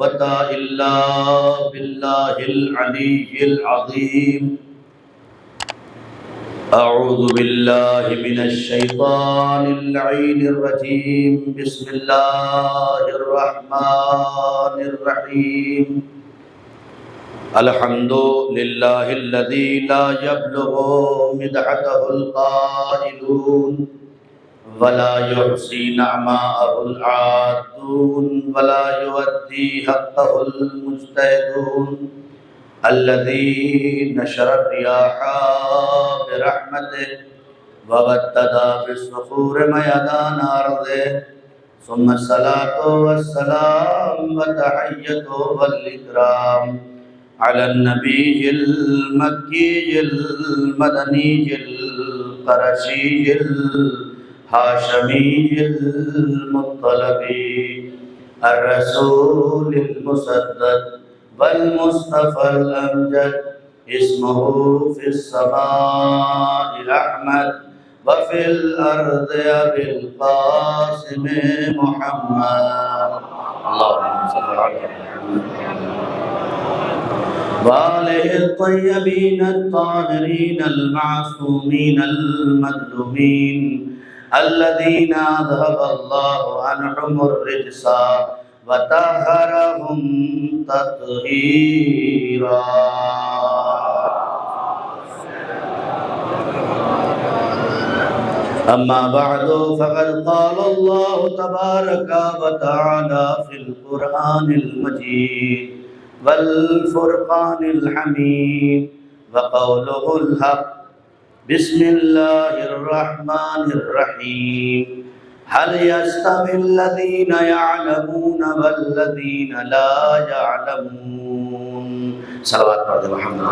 قوة إلا بالله العلي العظيم. أعوذ بالله من الشيطان اللعين الرجيم. بسم الله الرحمن الرحيم. الحمد لله الذي لا يبلغ مدحته القائلون ولا يحصي نعماءه العادون ولا يؤدي حقه المجتهدون. الذي نشر الرياح برحمته وبدد بالصخور ميدان أرضه. ثم الصلاة والسلام والتحية والإكرام على النبي المكي المدني القرشي الهاشمي المطلبي الرسول المسدد والمصطفى الأمجد. اسمه في السماء أحمد وفي الأرض أبي القاسم محمد. اللهم صل على محمد وآله الطيبين الطاهرين المعصومين المظلومين الذين أذهب الله عنهم الرجس وطهرهم تطهيرا. أما بعد فقد قال الله تبارك وتعالى في القرآن المجيد والفرقان الحميد وقوله الحق. بسم الله الرحمن الرحيم. هل يستوي الذين يعلمون والذين لا يعلمون. صلوات پڑھ محمد.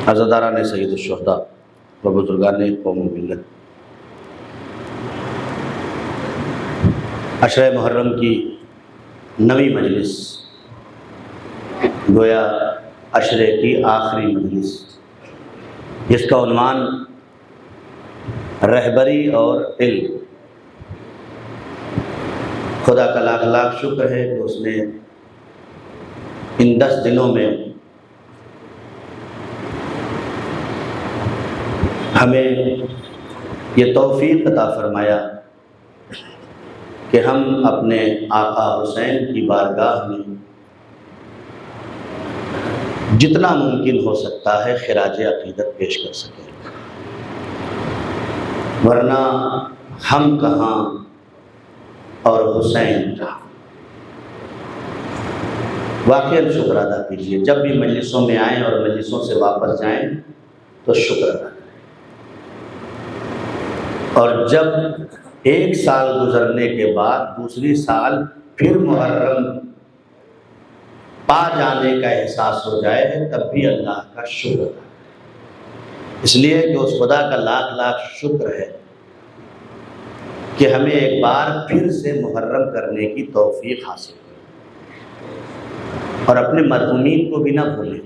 عزاداران سید الشہداء و بزرگان قوم و ملت، عشرہ محرم کی 9ویں مجلس، گویا عشرے کی آخری مجلس، جس کا عنوان رہبری اور علم. خدا کا لاکھ لاکھ شکر ہے کہ اس نے ان 10 دنوں میں ہمیں یہ توفیق عطا فرمایا کہ ہم اپنے آقا حسین کی بارگاہ میں جتنا ممکن ہو سکتا ہے خراج عقیدت پیش کر سکیں، ورنہ ہم کہاں اور حسین کہاں. واقعاً شکر ادا کیجیے. جب بھی مجلسوں میں آئیں اور مجلسوں سے واپس جائیں تو شکر ادا کریں. اور جب 1 سال گزرنے کے بعد دوسری سال پھر محرم پا جانے کا احساس ہو جائے تب بھی اللہ کا شکر ہے. اس لیے کہ اس خدا کا لاکھ لاکھ شکر ہے کہ ہمیں ایک بار پھر سے محرم کرنے کی توفیق حاصل ہوئی. اور اپنے مرحومین کو بھی نہ بھولیں.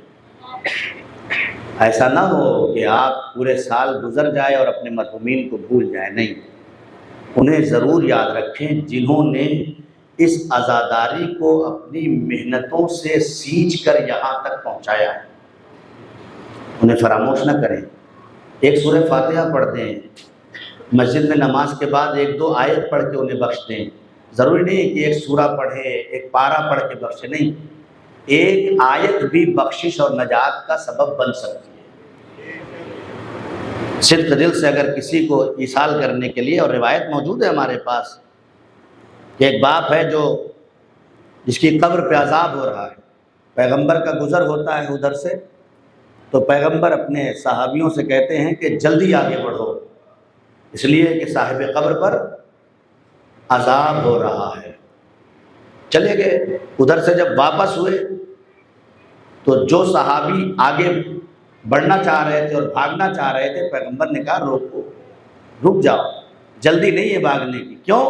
ایسا نہ ہو کہ آپ پورے سال گزر جائے اور اپنے مرحومین کو بھول جائیں. نہیں، انہیں ضرور یاد رکھیں جنہوں نے اس عزاداری کو اپنی محنتوں سے سینچ کر یہاں تک پہنچایا ہے. انہیں فراموش نہ کریں. ایک سورہ فاتحہ پڑھ دیں، مسجد میں نماز کے بعد 1-2 آیت پڑھ کے انہیں بخش دیں. ضروری نہیں کہ ایک سورہ پڑھے، ایک پارہ پڑھ کے بخشے. نہیں، ایک آیت بھی بخشش اور نجات کا سبب بن سکتی ہے. صدق دل سے اگر کسی کو ایصال کرنے کے لیے، اور روایت موجود ہے ہمارے پاس کہ ایک باپ ہے جس کی قبر پہ عذاب ہو رہا ہے، پیغمبر کا گزر ہوتا ہے ادھر سے، تو پیغمبر اپنے صحابیوں سے کہتے ہیں کہ جلدی آگے بڑھو، اس لیے کہ صاحب قبر پر عذاب ہو رہا ہے. چلے گئے. ادھر سے جب واپس ہوئے تو جو صحابی آگے بڑھنا چاہ رہے تھے اور بھاگنا چاہ رہے تھے، پیغمبر نے کہا رک جاؤ، جلدی نہیں ہے بھاگنے کی. کیوں؟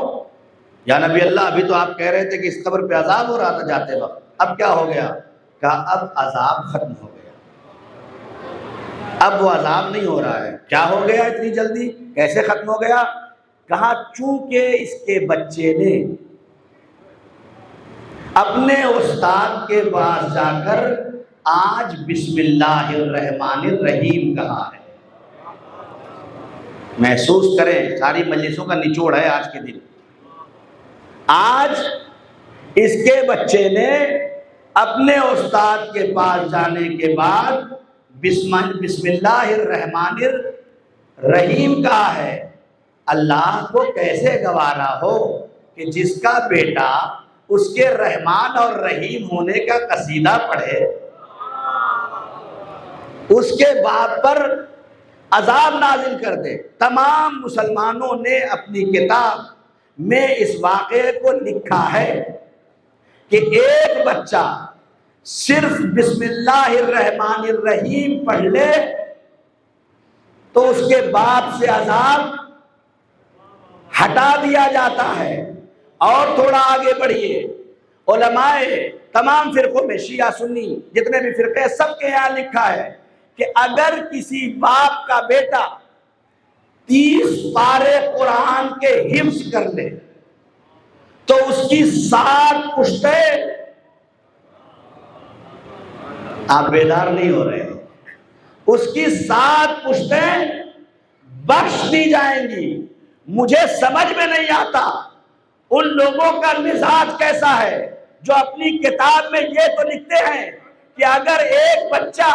یا نبی اللہ، ابھی تو آپ کہہ رہے تھے کہ اس قبر پہ عذاب ہو رہا تھا جاتے وقت، اب کیا ہو گیا؟ کہا اب عذاب ختم ہو گیا. اب وہ عذاب نہیں ہو رہا ہے۔ کیا ہو گیا اتنی جلدی؟ کیسے ختم ہو گیا؟ کہا چونکہ اس کے بچے نے اپنے استاد کے پاس جا کر آج بسم اللہ الرحمن الرحیم کہا ہے۔ محسوس کریں، ساری مجلسوں کا نچوڑ ہے آج کے دن۔ آج اس کے بچے نے اپنے استاد کے پاس جانے کے بعد بسم اللہ الرحمن الرحیم کہا ہے۔ اللہ کو کیسے گوارا ہو کہ جس کا بیٹا اس کے رحمان اور رحیم ہونے کا قصیدہ پڑھے، اس کے باپ پر عذاب نازل کر دے۔ تمام مسلمانوں نے اپنی کتاب میں اس واقعے کو لکھا ہے کہ ایک بچہ صرف بسم اللہ الرحمن الرحیم پڑھ لے تو اس کے باپ سے عذاب ہٹا دیا جاتا ہے۔ اور تھوڑا آگے بڑھیے، علماء تمام فرقوں میں، شیعہ سنی جتنے بھی فرقے، سب کے یہاں لکھا ہے کہ اگر کسی باپ کا بیٹا 30 پارے قرآن کے حفظ کر لے تو اس کی 7 پشتیں، آپ بیدار نہیں ہو رہے ہیں، اس کی 7 پشتیں بخش دی جائیں گی۔ مجھے سمجھ میں نہیں آتا ان لوگوں کا مزاج کیسا ہے جو اپنی کتاب میں یہ تو لکھتے ہیں کہ اگر ایک بچہ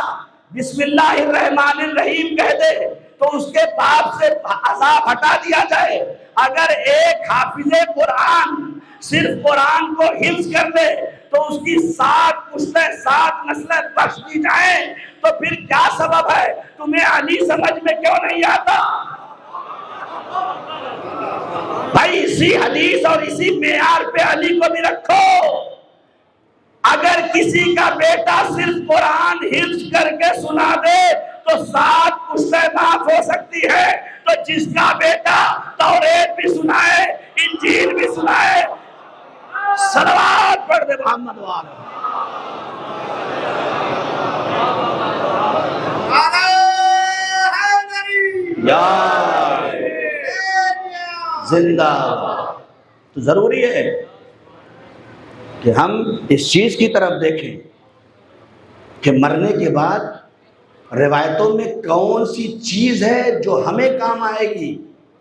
بسم اللہ الرحمن الرحیم کہہ دے تو اس کے باپ سے عذاب ہٹا دیا جائے، اگر ایک حافظ قرآن صرف قرآن کو حفظ کر لے تو اس کی 7 پشتیں 7 نسلیں بخش دی جائیں، تو پھر کیا سبب ہے؟ تمہیں علی سمجھ میں کیوں نہیں آتا؟ بھائی اسی حدیث اور اسی معیار پہ علی کو بھی رکھو۔ اگر کسی کا بیٹا صرف قرآن حفظ کر کے سنا دے تو 7 پشتیں معاف ہو سکتی ہے، تو جس کا بیٹا توریت بھی سنائے، انجیل بھی سنائے، صلوات پڑھ دے محمد والا۔ زندہ تو ضروری ہے کہ ہم اس چیز کی طرف دیکھیں کہ مرنے کے بعد روایتوں میں کون سی چیز ہے جو ہمیں کام آئے گی،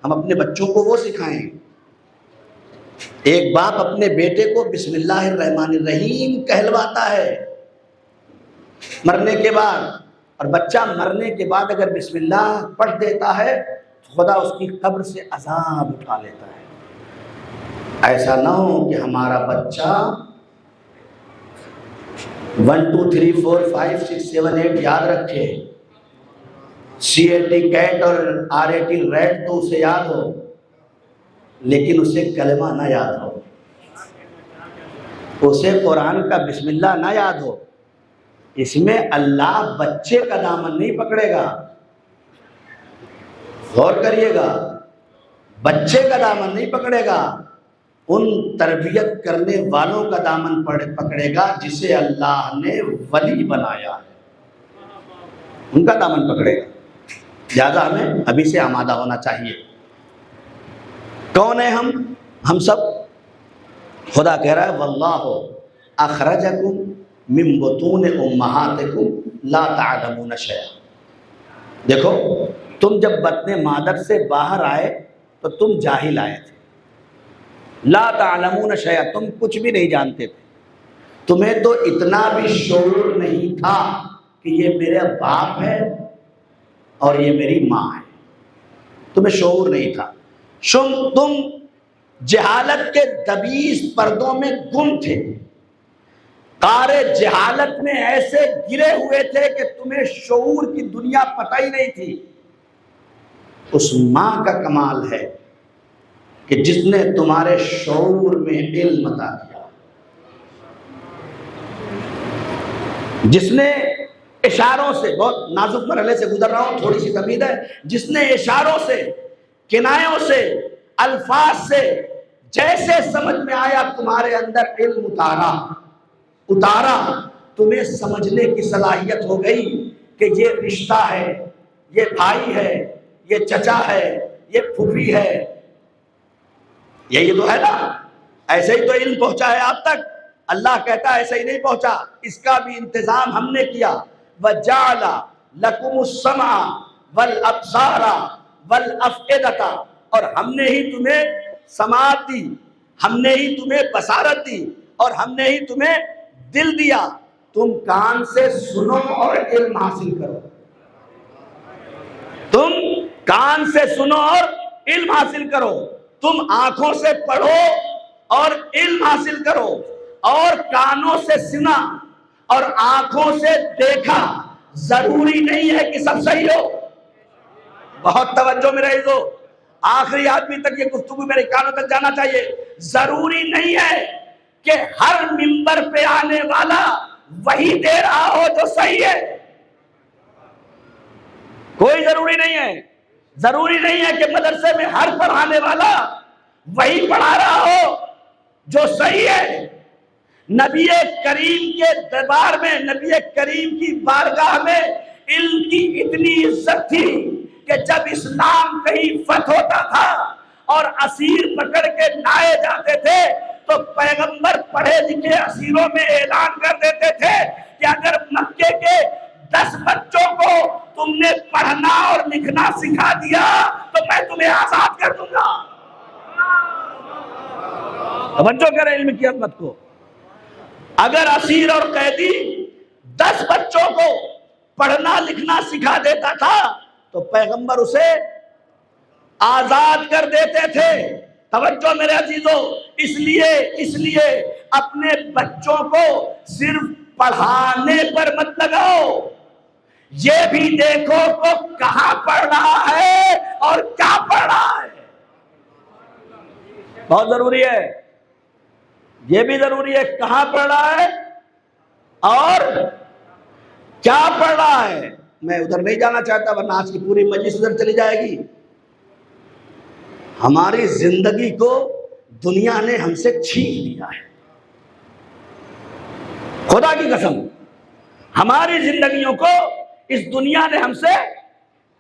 ہم اپنے بچوں کو وہ سکھائیں۔ ایک باپ اپنے بیٹے کو بسم اللہ الرحمن الرحیم کہلواتا ہے مرنے کے بعد، اور بچہ مرنے کے بعد اگر بسم اللہ پڑھ دیتا ہے تو خدا اس کی قبر سے عذاب اٹھا لیتا ہے۔ ایسا نہ ہو کہ ہمارا بچہ 1 2 3 4 5 6 7 8 یاد رکھے، CAT کیٹ اور RAT ریٹ تو اسے یاد ہو، لیکن اسے کلمہ نہ یاد ہو، اسے قرآن کا بسم اللہ نہ یاد ہو۔ اس میں اللہ بچے کا دامن نہیں پکڑے گا، غور کریے گا، بچے کا دامن نہیں پکڑے گا، ان تربیت کرنے والوں کا دامن پکڑے گا جسے اللہ نے ولی بنایا ہے، ان کا دامن پکڑے گا۔ لہذا ہمیں ابھی سے آمادہ ہونا چاہیے۔ کون ہے ہم سب؟ خدا کہہ رہا ہے واللہ اخرجکم من بطون امہاتکم لا تعلمون شیئا۔ دیکھو تم جب بطن مادر سے باہر آئے تو تم جاہل آئے تھے، لا تعلمون شیئا، تم کچھ بھی نہیں جانتے تھے، تمہیں تو اتنا بھی شعور نہیں تھا کہ یہ میرا باپ ہے اور یہ میری ماں ہے، تمہیں شعور نہیں تھا، تم جہالت کے دبیس پردوں میں گم تھے، قعر جہالت میں ایسے گرے ہوئے تھے کہ تمہیں شعور کی دنیا پتہ ہی نہیں تھی۔ اس ماں کا کمال ہے کہ جس نے تمہارے شعور میں علم عطا کیا، جس نے اشاروں سے، بہت نازک مرحلے سے گزر رہا ہوں، تھوڑی سی تمہید ہے، جس نے اشاروں سے، کنایوں سے، الفاظ سے جیسے سمجھ میں آیا تمہارے اندر علم اتارا، تمہیں سمجھنے کی صلاحیت ہو گئی کہ یہ رشتہ ہے، یہ بھائی ہے، یہ چچا ہے، یہ پھوپھی ہے، یہی تو ہے نا، ایسے ہی تو علم پہنچا ہے آپ تک۔ اللہ کہتا ہے ایسے ہی نہیں پہنچا، اس کا بھی انتظام ہم نے کیا۔ وَجَعَلَ لَكُمُ السَّمْعَ وَالْأَبْصَارَ وَالْأَفْئِدَةَ، اور ہم نے ہی تمہیں سماعت دی، ہم نے ہی تمہیں بصارت دی، اور ہم نے ہی تمہیں دل دیا، تم کان سے سنو اور علم حاصل کرو، تم کان سے سنو اور علم حاصل کرو، تم آنکھوں سے پڑھو اور علم حاصل کرو، اور کانوں سے سنا اور آنکھوں سے دیکھا۔ ضروری نہیں ہے کہ سب صحیح ہو، بہت توجہ میں رہی دو، آخری آدمی تک یہ گفتگو میرے کانوں تک جانا چاہیے۔ ضروری نہیں ہے کہ ہر منبر پہ آنے والا وہی دے رہا ہو جو صحیح ہے، کوئی ضروری نہیں ہے۔ ضروری نہیں ہے کہ مدرسے میں ہر پڑھانے والا وہی پڑھا رہا ہو جو صحیح ہے۔ نبی کریم کے دربار میں، نبی کریم کی بارگاہ میں علم کی اتنی عزت تھی کہ جب اسلام کہیں فتح ہوتا تھا اور اسیر پکڑ کے لائے جاتے تھے تو پیغمبر پڑھے لکھے اسیروں میں اعلان کر دیتے تھے کہ اگر مکے کے 10 بچوں کو تم نے پڑھنا اور لکھنا سکھا دیا تو میں تمہیں آزاد کر دوں گا۔ توجہ کریں علم کی عظمت کو۔ اگر اسیر اور قیدی 10 بچوں کو پڑھنا لکھنا سکھا دیتا تھا تو پیغمبر اسے آزاد کر دیتے تھے۔ توجہ میرے عزیزو، اس لیے اپنے بچوں کو صرف پڑھانے پر مت لگاؤ، یہ بھی دیکھو کہ کہاں پڑھ رہا ہے اور کیا پڑھ رہا ہے، بہت ضروری ہے۔ یہ بھی ضروری ہے کہاں پڑھ رہا ہے اور کیا پڑھ رہا ہے۔ میں ادھر نہیں جانا چاہتا ورنہ آج کی پوری مجلس ادھر چلی جائے گی۔ ہماری زندگی کو دنیا نے ہم سے چھین لیا ہے، خدا کی قسم، ہماری زندگیوں کو اس دنیا نے ہم سے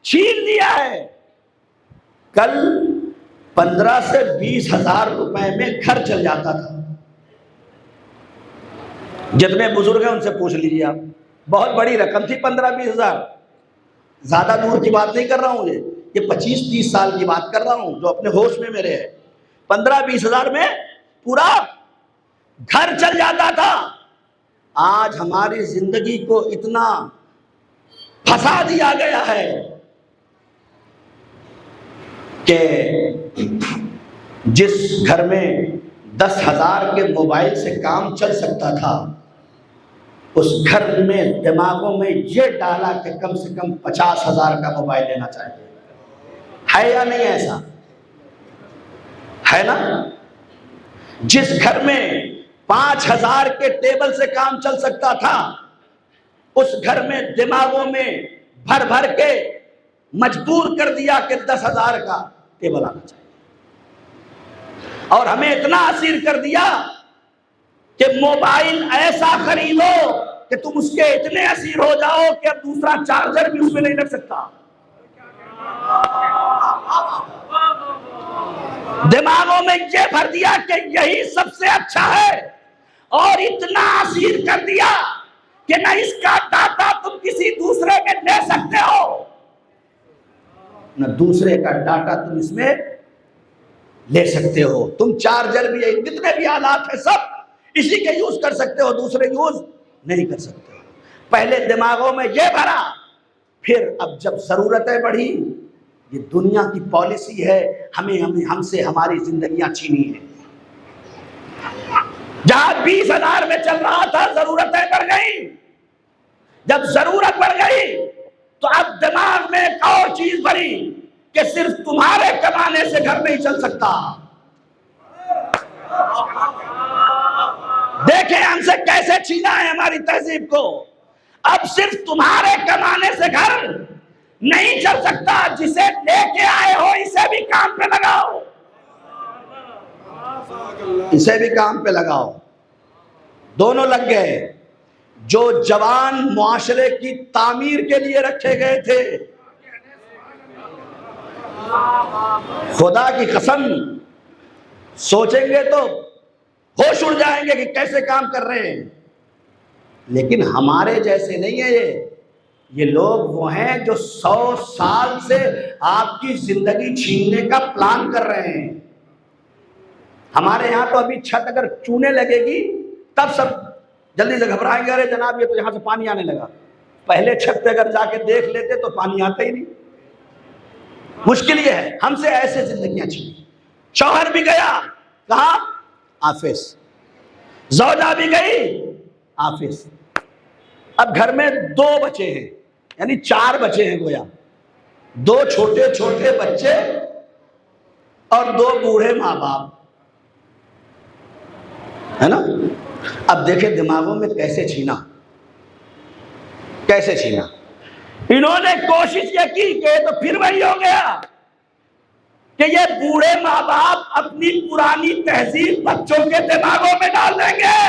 چھین لیا ہے۔ کل 15 سے 20 ہزار روپے میں گھر چل جاتا تھا۔ جتنے بزرگ ہیں ان سے پوچھ لیجیے آپ، بہت بڑی رقم تھی 15-20 ہزار، زیادہ دور کی بات نہیں کر رہا ہوں، یہ 25-30 سال کی بات کر رہا ہوں جو اپنے ہوش میں میرے ہے۔ 15-20 ہزار میں پورا گھر چل جاتا تھا۔ آج ہماری زندگی کو اتنا پھنسا دیا گیا ہے کہ جس گھر میں 10,000 کے موبائل سے کام چل سکتا تھا اس گھر میں دماغوں میں یہ ڈالا کہ کم سے کم 50,000 کا موبائل لینا چاہیے۔ ہے یا نہیں ایسا؟ ہے نا؟ جس گھر میں 5,000 کے ٹیبل سے کام چل سکتا تھا اس گھر میں دماغوں میں بھر بھر کے مجبور کر دیا کہ 10,000 کا ٹیبل آنا چاہیے، اور ہمیں اتنا اسیر کر دیا کہ موبائل ایسا خریدو کہ تم اس کے اتنے اسیر ہو جاؤ کہ اب دوسرا چارجر بھی اس میں نہیں لگ سکتا۔ دماغوں میں یہ بھر دیا کہ یہی سب سے اچھا ہے، اور اتنا اسیر کر دیا کہ نہ اس کا ڈاٹا تم کسی دوسرے میں لے سکتے ہو، نہ دوسرے کا ڈاٹا تم اس میں لے سکتے ہو۔ تم چارجر بھی، جتنے بھی آلات ہیں سب اسی کے یوز کر سکتے ہو، دوسرے یوز نہیں کر سکتے ہو۔ پہلے دماغوں میں یہ بھرا، پھر اب جب ضرورتیں بڑھی، یہ دنیا کی پالیسی ہے، ہم سے ہماری زندگیاں چھینی ہیں۔ جہاں 20,000 میں چل رہا تھا ضرورتیں بڑھ گئی، جب ضرورت بڑھ گئی تو اب دماغ میں ایک اور چیز بڑھی کہ صرف تمہارے کمانے سے گھر نہیں چل سکتا۔ دیکھیں ہم سے کیسے چھینا ہے ہماری تہذیب کو۔ اب صرف تمہارے کمانے سے گھر نہیں چل سکتا، جسے لے کے آئے ہو اسے بھی کام پہ لگاؤ، اسے بھی کام پہ لگاؤ۔ دونوں لگ گئے۔ جو جوان معاشرے کی تعمیر کے لیے رکھے گئے تھے خدا کی قسم سوچیں گے تو ہوش اڑ جائیں گے کہ کیسے کام کر رہے ہیں، لیکن ہمارے جیسے نہیں ہے یہ لوگ وہ ہیں جو 100 سال سے آپ کی زندگی چھیننے کا پلان کر رہے ہیں۔ ہمارے یہاں تو ابھی چھت اگر چونے لگے گی تب سب جلدی سے گھبرائیں گے، ارے جناب یہ تو یہاں سے پانی آنے لگا۔ پہلے چھت پہ اگر جا کے دیکھ لیتے تو پانی آتا ہی نہیں۔ مشکل یہ ہے ہم سے ایسے زندگیاں چھینی۔ شوہر بھی گیا کہاں؟ آفس۔ زوجہ بھی گئی آفس۔ اب گھر میں 2 بچے ہیں، یعنی 4 بچے ہیں گویا، 2 چھوٹے چھوٹے بچے اور 2 بوڑھے ماں باپ، ہے نا؟ اب دیکھیں دماغوں میں کیسے چھینا، کیسے چھینا۔ انہوں نے کوشش یہ کی کہ تو پھر وہی ہو گیا کہ یہ بوڑھے ماں باپ اپنی پرانی تہذیب بچوں کے دماغوں میں ڈال دیں گے۔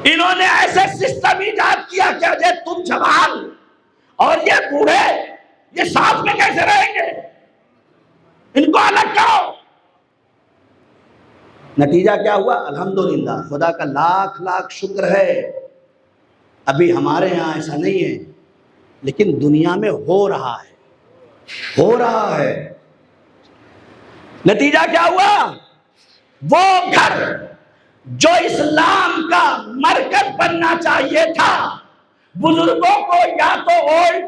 انہوں نے ایسے سسٹم ایجاد کیا کہ اجے تم جوان اور یہ بوڑھے یہ ساتھ میں کیسے رہیں گے، ان کو الگ کرو۔ نتیجہ کیا ہوا؟ الحمدللہ، خدا کا لاکھ لاکھ شکر ہے ابھی ہمارے یہاں ایسا نہیں ہے، لیکن دنیا میں ہو رہا ہے، ہو رہا ہے۔ نتیجہ کیا ہوا؟ وہ گھر جو اسلام کا مرکز بننا چاہیے تھا، بزرگوں کو یا تو اولڈ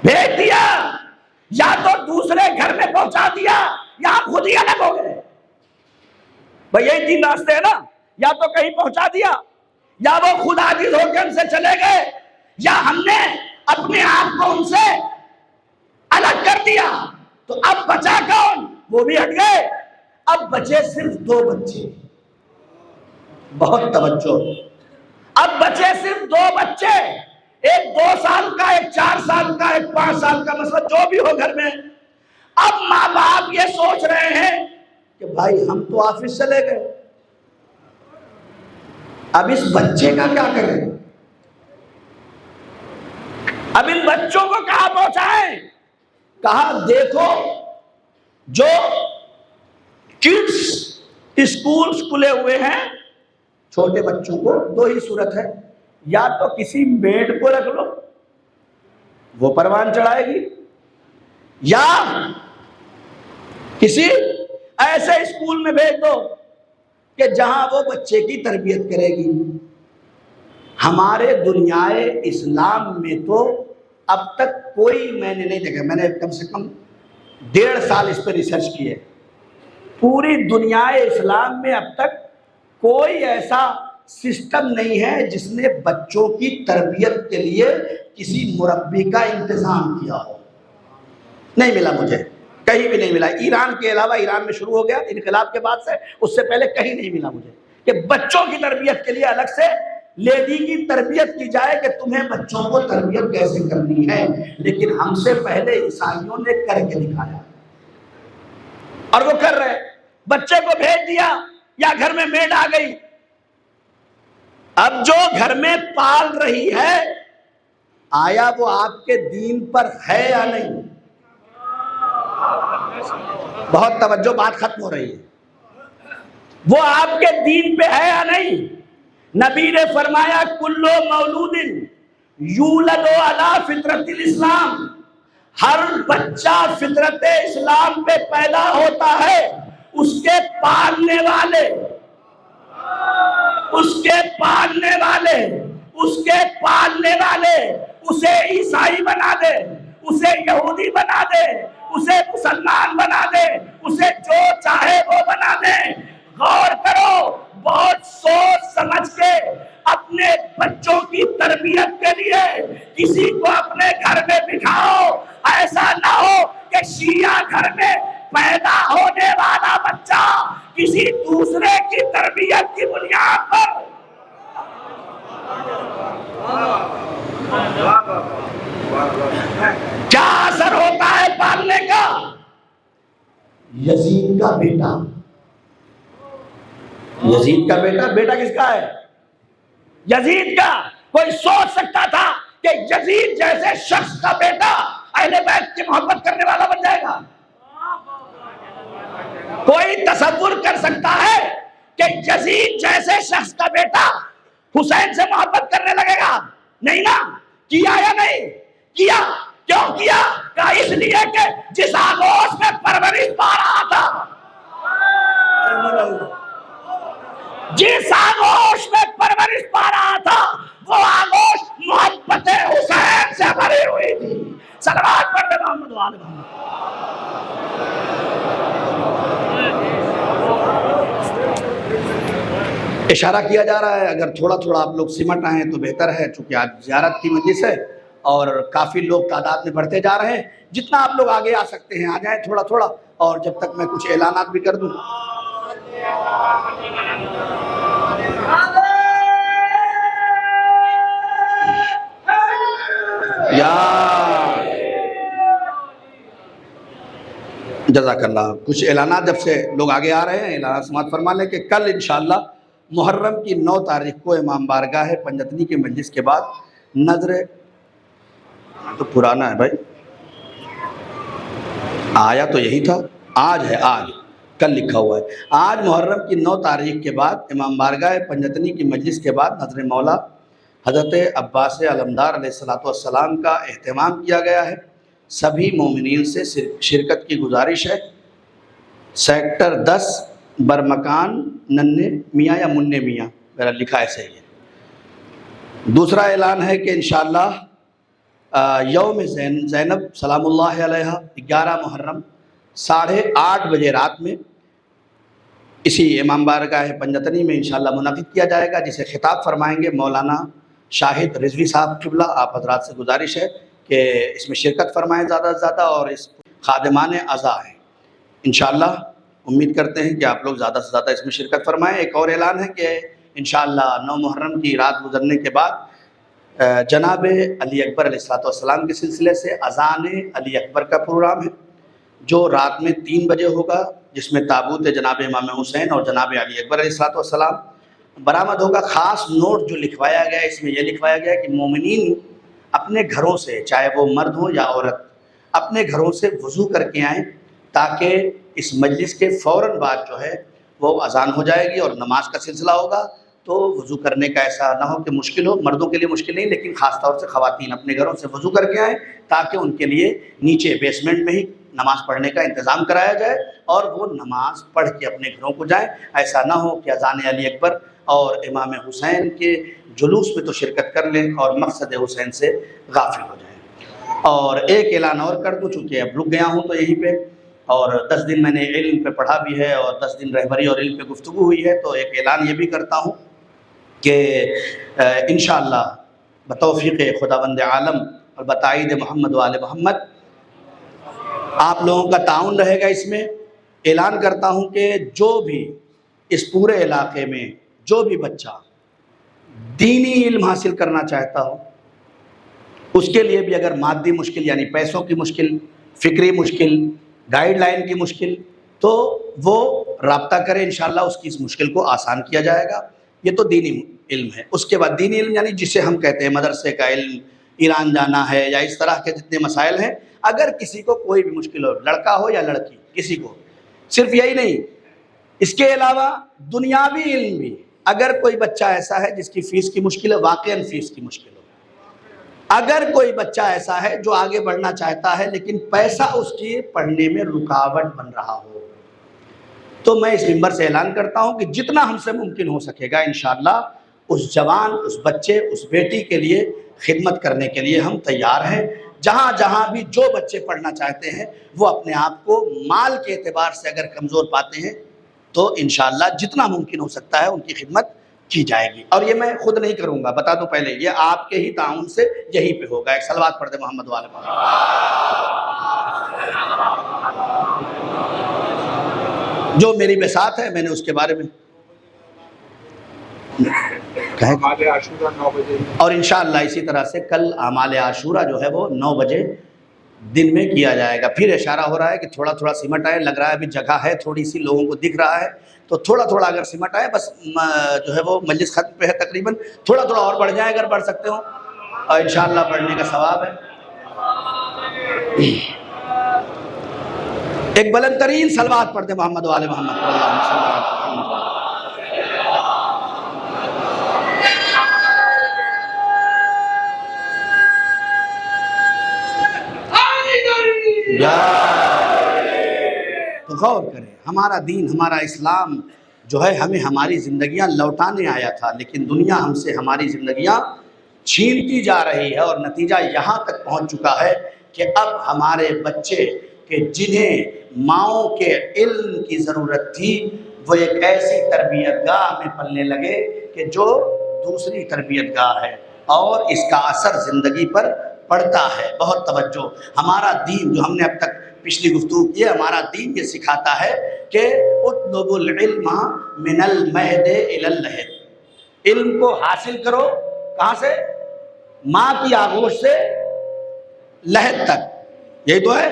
بھیج دیا یا تو دوسرے گھر میں پہنچا دیا یا آپ خود ہی الگ ہو گئے۔ بھئی یہی 3 راستے ہیں نا، یا تو کہیں پہنچا دیا یا وہ خود عاجز ہو کے ہم سے چلے گئے یا ہم نے اپنے آپ کو ان سے الگ کر دیا۔ تو اب بچا کون؟ وہ بھی ہٹ گئے، اب بچے صرف 2 بچے۔ بہت توجہ، اب بچے صرف 2 بچے، ایک 2 سال کا، ایک 4 سال کا، ایک 5 سال کا، مسئلہ جو بھی ہو گھر میں۔ اب ماں باپ یہ سوچ رہے ہیں کہ بھائی ہم تو آفس چلے گئے، اب اس بچے کا کیا کریں، اب ان بچوں کو کہاں پہنچائیں؟ کہا دیکھو جو کڈس اسکولز کھلے ہوئے ہیں چھوٹے بچوں کو 2 ہی صورت ہے، یا تو کسی میڈ کو رکھ لو وہ پروان چڑھائے گی، یا کسی ایسے اسکول میں بھیج دو کہ جہاں وہ بچے کی تربیت کرے گی۔ ہمارے دنیائے اسلام میں تو اب تک کوئی میں نے نہیں دیکھا، میں نے کم سے کم 1.5 سال اس پہ ریسرچ کی ہے، پوری دنیائے اسلام میں اب تک کوئی ایسا سسٹم نہیں ہے جس نے بچوں کی تربیت کے لیے کسی مربی کا انتظام کیا ہو۔ نہیں ملا مجھے، کہیں بھی نہیں ملا۔ ایران کے علاوہ، ایران میں شروع ہو گیا انقلاب کے بعد سے، اس سے پہلے کہیں نہیں ملا مجھے کہ بچوں کی تربیت کے لیے الگ سے لیڈی کی تربیت کی جائے کہ تمہیں بچوں کو تربیت کیسے کرنی ہے۔ لیکن ہم سے پہلے عیسائیوں نے کر کے دکھایا اور وہ کر رہے۔ بچے کو بھیج دیا یا گھر میں میڈ آ گئی، اب جو گھر میں پال رہی ہے آیا وہ آپ کے دین پر ہے یا نہیں؟ بہت توجہ، بات ختم ہو رہی ہے۔ وہ آپ کے دین پہ ہے یا نہیں؟ نبی نے فرمایا کلو مولود یولد علی فطرت الاسلام، ہر بچہ فطرت اسلام پہ پیدا ہوتا ہے، اس کے پالنے والے، اس کے پالنے والے، اس کے پالنے والے اسے عیسائی بنا دے، اسے یہودی بنا دے، اسے مسلمان بنا دے، اسے جو چاہے وہ بنا دے۔ غور کرو، بہت سوچ سمجھ کے اپنے بچوں کی تربیت کے لیے کسی کو اپنے گھر میں بٹھاؤ، ایسا نہ ہو کہ شیعہ گھر میں پیدا ہونے والا بچہ کسی دوسرے کی تربیت کی بنیاد پر کیا اثر ہوتا ہے پالنے کا؟ یزید کا بیٹا، یزید کا بیٹا، بیٹا کس کا ہے؟ یزید کا۔ کوئی سوچ سکتا تھا کہ یزید جیسے شخص کا بیٹا اہل بیت کی محبت کرنے والا بن جائے گا؟ کوئی تصور کر سکتا ہے کہ یزید جیسے شخص کا بیٹا حسین سے محبت کرنے لگے گا؟ نہیں نا. کیا یا نہیں کیا؟ کیوں کیا؟ کہ اس لیے کہ جس آغوش میں پرورش پا رہا تھا، جس آغوش میں پرورش پا رہا تھا، وہ آغوش محبت حسین سے بھری ہوئی تھی. صلوات پڑھتے محمد و آل محمد. اشارہ کیا جا رہا ہے، اگر تھوڑا تھوڑا آپ لوگ سمٹ آئیں تو بہتر ہے، چونکہ آج زیارت کی مجلس ہے اور کافی لوگ تعداد میں بڑھتے جا رہے ہیں. جتنا آپ لوگ آگے آ سکتے ہیں آ جائیں تھوڑا تھوڑا، اور جب تک میں کچھ اعلانات بھی کر دوں. جزاک اللہ. کچھ اعلانات جب سے لوگ آگے آ رہے ہیں اعلانات سماعت فرما لیں کہ کل انشاءاللہ محرم کی 9 تاریخ کو امام بارگاہ پنجتنی کے مجلس کے بعد نظر تو پرانا ہے بھائی، آیا تو یہی تھا، آج ہے، آج کل لکھا ہوا ہے. آج محرم کی 9 تاریخ کے بعد امام بارگاہ پنجتنی کی مجلس کے بعد نظر مولا حضرت عباس علمدار علیہ السلام کا اہتمام کیا گیا ہے. سبھی مومنین سے شرکت کی گزارش ہے. سیکٹر 10 برمکان ننھے میاں یا منع میاں، میرا لکھا ایسے ہی ہے. دوسرا اعلان ہے کہ انشاءاللہ یوم زینب سلام اللہ علیہ 11 محرم 8:30 بجے رات میں اسی امام بارگاہ پنجتنی میں انشاءاللہ منعقد کیا جائے گا، جسے خطاب فرمائیں گے مولانا شاہد رضوی صاحب قبلہ. آپ حضرات سے گزارش ہے کہ اس میں شرکت فرمائیں زیادہ سے زیادہ، اور اس خادمان اعضا ہیں. انشاءاللہ امید کرتے ہیں کہ آپ لوگ زیادہ سے زیادہ اس میں شرکت فرمائیں. ایک اور اعلان ہے کہ انشاءاللہ 9 محرم کی رات گزرنے کے بعد جناب علی اکبر علیہ السلام کے سلسلے سے اذان علی اکبر کا پروگرام ہے، جو رات میں 3 بجے ہوگا، جس میں تابوت جناب امام حسین اور جناب علی اکبر علیہ السلام برآمد ہوگا. خاص نوٹ جو لکھوایا گیا ہے اس میں یہ لکھوایا گیا ہے کہ مومنین اپنے گھروں سے، چاہے وہ مرد ہوں یا عورت، اپنے گھروں سے وضو کر کے آئیں، تاکہ اس مجلس کے فوراً بعد جو ہے وہ اذان ہو جائے گی اور نماز کا سلسلہ ہوگا. تو وضو کرنے کا ایسا نہ ہو کہ مشکل ہو، مردوں کے لیے مشکل نہیں، لیکن خاص طور سے خواتین اپنے گھروں سے وضو کر کے آئیں تاکہ ان کے لیے نیچے بیسمنٹ میں ہی نماز پڑھنے کا انتظام کرایا جائے اور وہ نماز پڑھ کے اپنے گھروں کو جائیں. ایسا نہ ہو کہ اذان علی اکبر اور امام حسین کے جلوس میں تو شرکت کر لیں اور مقصد حسین سے غافل ہو جائیں. اور ایک اعلان اور کر دوں، چونکہ اب رک گیا ہوں تو یہیں پہ، اور 10 دن میں نے علم پہ پڑھا بھی ہے اور 10 دن رہبری اور علم پہ گفتگو ہوئی ہے، تو ایک اعلان یہ بھی کرتا ہوں کہ انشاءاللہ بتوفیق خداوند عالم اور بتائید محمد و آل محمد آپ لوگوں کا تعاون رہے گا. اس میں اعلان کرتا ہوں کہ جو بھی اس پورے علاقے میں جو بھی بچہ دینی علم حاصل کرنا چاہتا ہو، اس کے لیے بھی اگر مادی مشکل یعنی پیسوں کی مشکل، فکری مشکل، گائیڈ لائن کی مشکل، تو وہ رابطہ کرے، انشاءاللہ اس کی اس مشکل کو آسان کیا جائے گا. یہ تو دینی علم ہے. اس کے بعد دینی علم یعنی جسے ہم کہتے ہیں مدرسے کا علم، ایران جانا ہے یا اس طرح کے جتنے مسائل ہیں، اگر کسی کو کوئی بھی مشکل ہو، لڑکا ہو یا لڑکی، کسی کو صرف یہی نہیں، اس کے علاوہ دنیاوی علم بھی، اگر کوئی بچہ ایسا ہے جس کی فیس کی مشکل ہے، واقعاً فیس کی مشکل ہو، اگر کوئی بچہ ایسا ہے جو آگے بڑھنا چاہتا ہے لیکن پیسہ اس کی پڑھنے میں رکاوٹ بن رہا ہو، تو میں اس منبر سے اعلان کرتا ہوں کہ جتنا ہم سے ممکن ہو سکے گا انشاءاللہ اس جوان، اس بچے، اس بیٹی کے لیے خدمت کرنے کے لیے ہم تیار ہیں. جہاں جہاں بھی جو بچے پڑھنا چاہتے ہیں وہ اپنے آپ کو مال کے اعتبار سے اگر کمزور پاتے ہیں تو انشاءاللہ جتنا ممکن ہو سکتا ہے ان کی خدمت کی جائے گی. اور یہ میں خود نہیں کروں گا، بتا دوں پہلے، یہ آپ کے ہی تعاون سے یہی پہ ہوگا. ایک صلوات پڑھ دے محمد والے محمد. جو میری بساط ہے میں نے اس کے بارے میں اور انشاءاللہ اسی طرح سے کل اعمال عاشورہ جو ہے وہ 9 بجے دن میں کیا جائے گا. پھر اشارہ ہو رہا ہے کہ تھوڑا تھوڑا سمٹ آئے، لگ رہا ہے ابھی جگہ ہے تھوڑی سی، لوگوں کو دکھ رہا ہے، تو تھوڑا تھوڑا اگر سمٹ آئے، بس جو ہے وہ مجلس ختم پہ ہے تقریباً، تھوڑا تھوڑا اور بڑھ جائے اگر بڑھ سکتے ہوں. اور انشاءاللہ پڑھنے کا ثواب ہے۔ ایک بلند ترین صلوات پڑھتے محمد و آل محمد صلی اللہ علیہ وسلم۔ تو غور کریں، ہمارا دین، ہمارا اسلام جو ہے ہمیں ہماری زندگیاں لوٹانے آیا تھا، لیکن دنیا ہم سے ہماری زندگیاں چھینتی جا رہی ہے، اور نتیجہ یہاں تک پہنچ چکا ہے کہ اب ہمارے بچے کہ جنہیں ماؤں کے علم کی ضرورت تھی وہ ایک ایسی تربیت گاہ میں پلنے لگے کہ جو دوسری تربیت گاہ ہے، اور اس کا اثر زندگی پر پڑتا ہے۔ بہت توجہ، ہمارا دین جو ہم نے اب تک پچھلی گفتگو کی ہے، ہمارا دین یہ سکھاتا ہے کہ اطلب العلم من المہد الی اللحد، علم کو حاصل کرو کہاں سے؟ ماں کی آغوش سے لحد تک۔ یہی تو ہے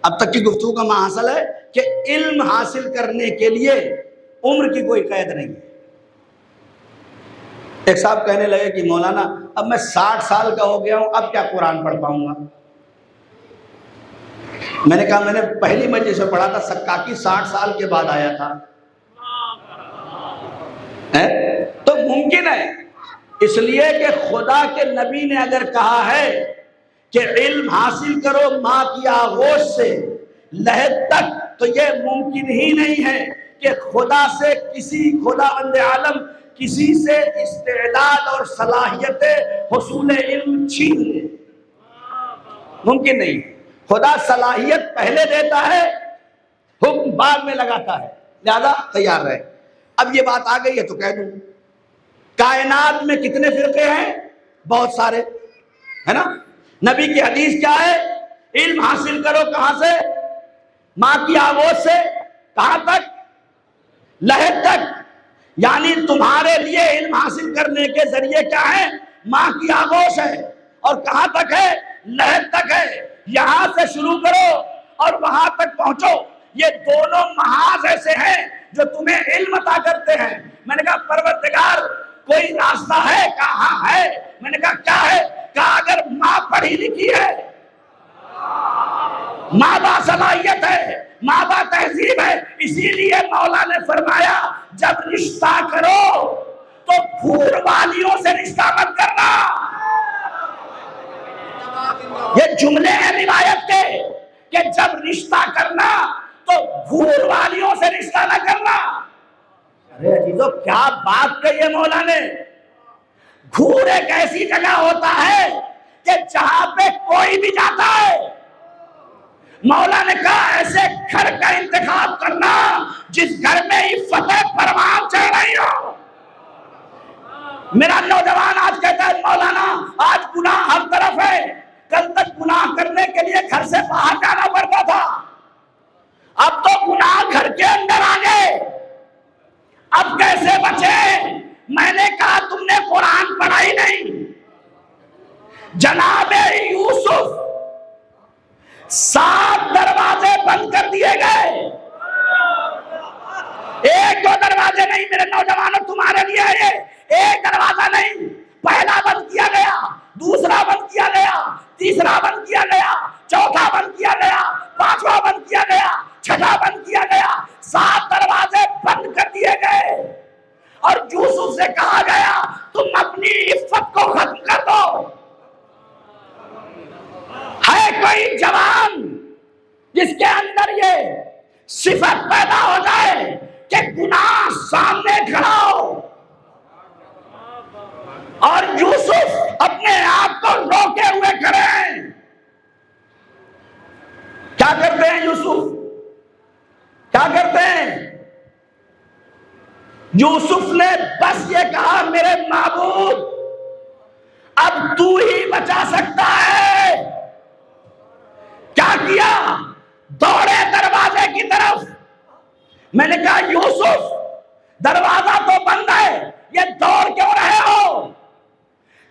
اب تک کی گفتگو کا محاصل ہے کہ علم حاصل کرنے کے لیے عمر کی کوئی قید نہیں ہے۔ ایک صاحب کہنے لگے کہ مولانا اب میں 60 سال کا ہو گیا ہوں، اب کیا قرآن پڑھ پاؤں گا؟ میں نے کہا میں نے پہلی مجلس میں پڑھا تھا، سکاکی 60 سال کے بعد آیا تھا۔ تو ممکن ہے، اس لیے کہ خدا کے نبی نے اگر کہا ہے کہ علم حاصل کرو ماں کی آغوش سے لحد تک، تو یہ ممکن ہی نہیں ہے کہ خدا سے خدا بند عالم کسی سے استعداد اور صلاحیت حصول علم چھین لے۔ ممکن نہیں۔ خدا صلاحیت پہلے دیتا ہے، حکم بعد میں لگاتا ہے، لہذا تیار رہے۔ اب یہ بات آ گئی ہے تو کہہ دوں، کائنات میں کتنے فرقے ہیں؟ بہت سارے، ہے نا؟ نبی کی حدیث کیا ہے؟ علم حاصل کرو کہاں سے؟ ماں کی آغوش سے۔ کہاں تک؟ لحد تک۔ یعنی تمہارے لیے علم حاصل کرنے کے ذریعے کیا ہے؟ ماں کی آغوش ہے، اور کہاں تک ہے؟ لحد تک ہے۔ یہاں سے شروع کرو اور وہاں تک پہنچو۔ یہ دونوں محاذ ایسے ہیں جو تمہیں علم عطا کرتے ہیں۔ میں نے کہا پروردگار کوئی راستہ ہے؟ کہا ہاں ہے۔ میں نے کہا کیا ہے؟ کہا اگر ماں پڑھی لکھی ہے، ماں با صلاحیت ہے، ماں با تہذیب ہے، اسی لیے مولا نے فرمایا جب رشتہ کرو تو پھول والیوں سے رشتہ مت کرنا۔ یہ جملے ہیں روایت کے کہ جب رشتہ کرنا تو پھول والیوں سے رشتہ نہ کرنا۔ ارے عزیزو کیا بات کہی ہے مولا نے۔ گھور ایک ایسی جگہ ہوتا ہے کہ جہاں پہ کوئی بھی جاتا ہے۔ مولا نے کہا ایسے گھر کا انتخاب کرنا جس گھر میں عفت پروان چڑھ رہی ہو۔ میرا نوجوان آج کہتا ہے مولانا آج گناہ ہر طرف ہے، کل تک گناہ کرنے کے لیے گھر سے باہر جانا پڑتا تھا، اب تو گناہ گھر کے اندر آ گئے، اب کیسے بچے؟ میں نے کہا تم نے قرآن پڑھا ہی نہیں۔ جناب یوسف 7 دروازے بند کر دیے گئے، ایک دو دروازے نہیں میرے نوجوانوں تمہارے لیے یہ ایک دروازہ نہیں، پہلا بند کیا گیا، دوسرا بند کیا گیا، تیسرا بند کیا گیا، چوتھا بند کیا گیا، پانچواں بند کیا گیا، چھٹا بند کیا گیا، 7 دروازے بند کر دیے گئے، اور یوسف سے کہا گیا تم اپنی عفت کو ختم کر دو۔ ہے کوئی جوان جس کے اندر یہ صفت پیدا ہو جائے کہ گناہ سامنے کھڑا ہو؟ اور یوسف اپنے آپ کو روکے ہوئے کھڑے ہیں۔ کیا کرتے ہیں یوسف؟ کیا کرتے ہیں؟ یوسف نے بس یہ کہا میرے معبود اب تو ہی بچا سکتا ہے۔ کیا کیا؟ دوڑے دروازے کی طرف۔ میں نے کہا یوسف دروازہ تو بند ہے، یہ دوڑ کیوں رہے ہو؟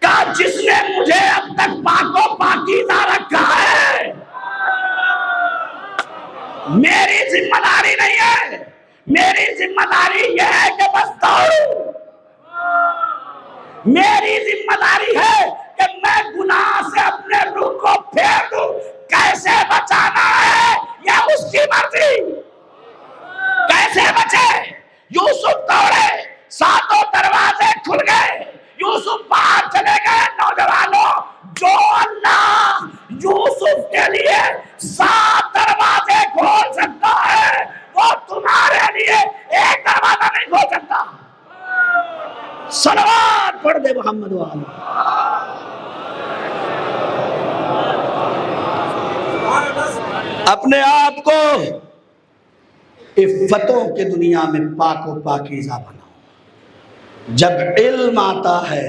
کہا جس نے مجھے اب تک پاک و پاکیزہ رکھا ہے میری ذمہ داری نہیں ہے، میری ذمہ داری یہ ہے کہ بس دوڑوں، میری ذمہ داری ہے کہ میں یوسف دوڑے، ساتوں دروازے کھل گئے، یوسف باہر چلے گئے۔ نوجوانوں، جو اللہ یوسف کے لیے 7 دروازے کھول سکتا ہے وہ تمہارے لیے ایک دروازہ نہیں کھول سکتا۔ صلوات پڑھ دے محمد والے۔ اپنے آپ کو عفتوں کے دنیا میں پاک و پاکیزہ بناؤ۔ جب علم آتا ہے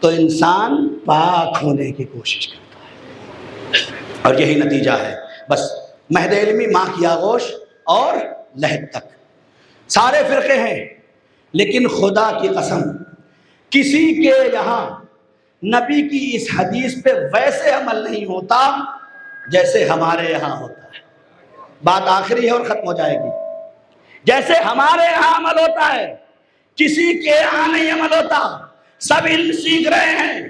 تو انسان پاک ہونے کی کوشش کرتا ہے، اور یہی نتیجہ ہے۔ بس مہد علمی ماں کی آغوش اور لحد تک سارے فرقے ہیں، لیکن خدا کی قسم کسی کے یہاں نبی کی اس حدیث پہ ویسے عمل نہیں ہوتا جیسے ہمارے یہاں ہوتا ہے۔ بات آخری ہے اور ختم ہو جائے گی۔ جیسے ہمارے یہاں عمل ہوتا ہے کسی کے یہاں نہیں عمل ہوتا۔ سب علم سیکھ رہے ہیں،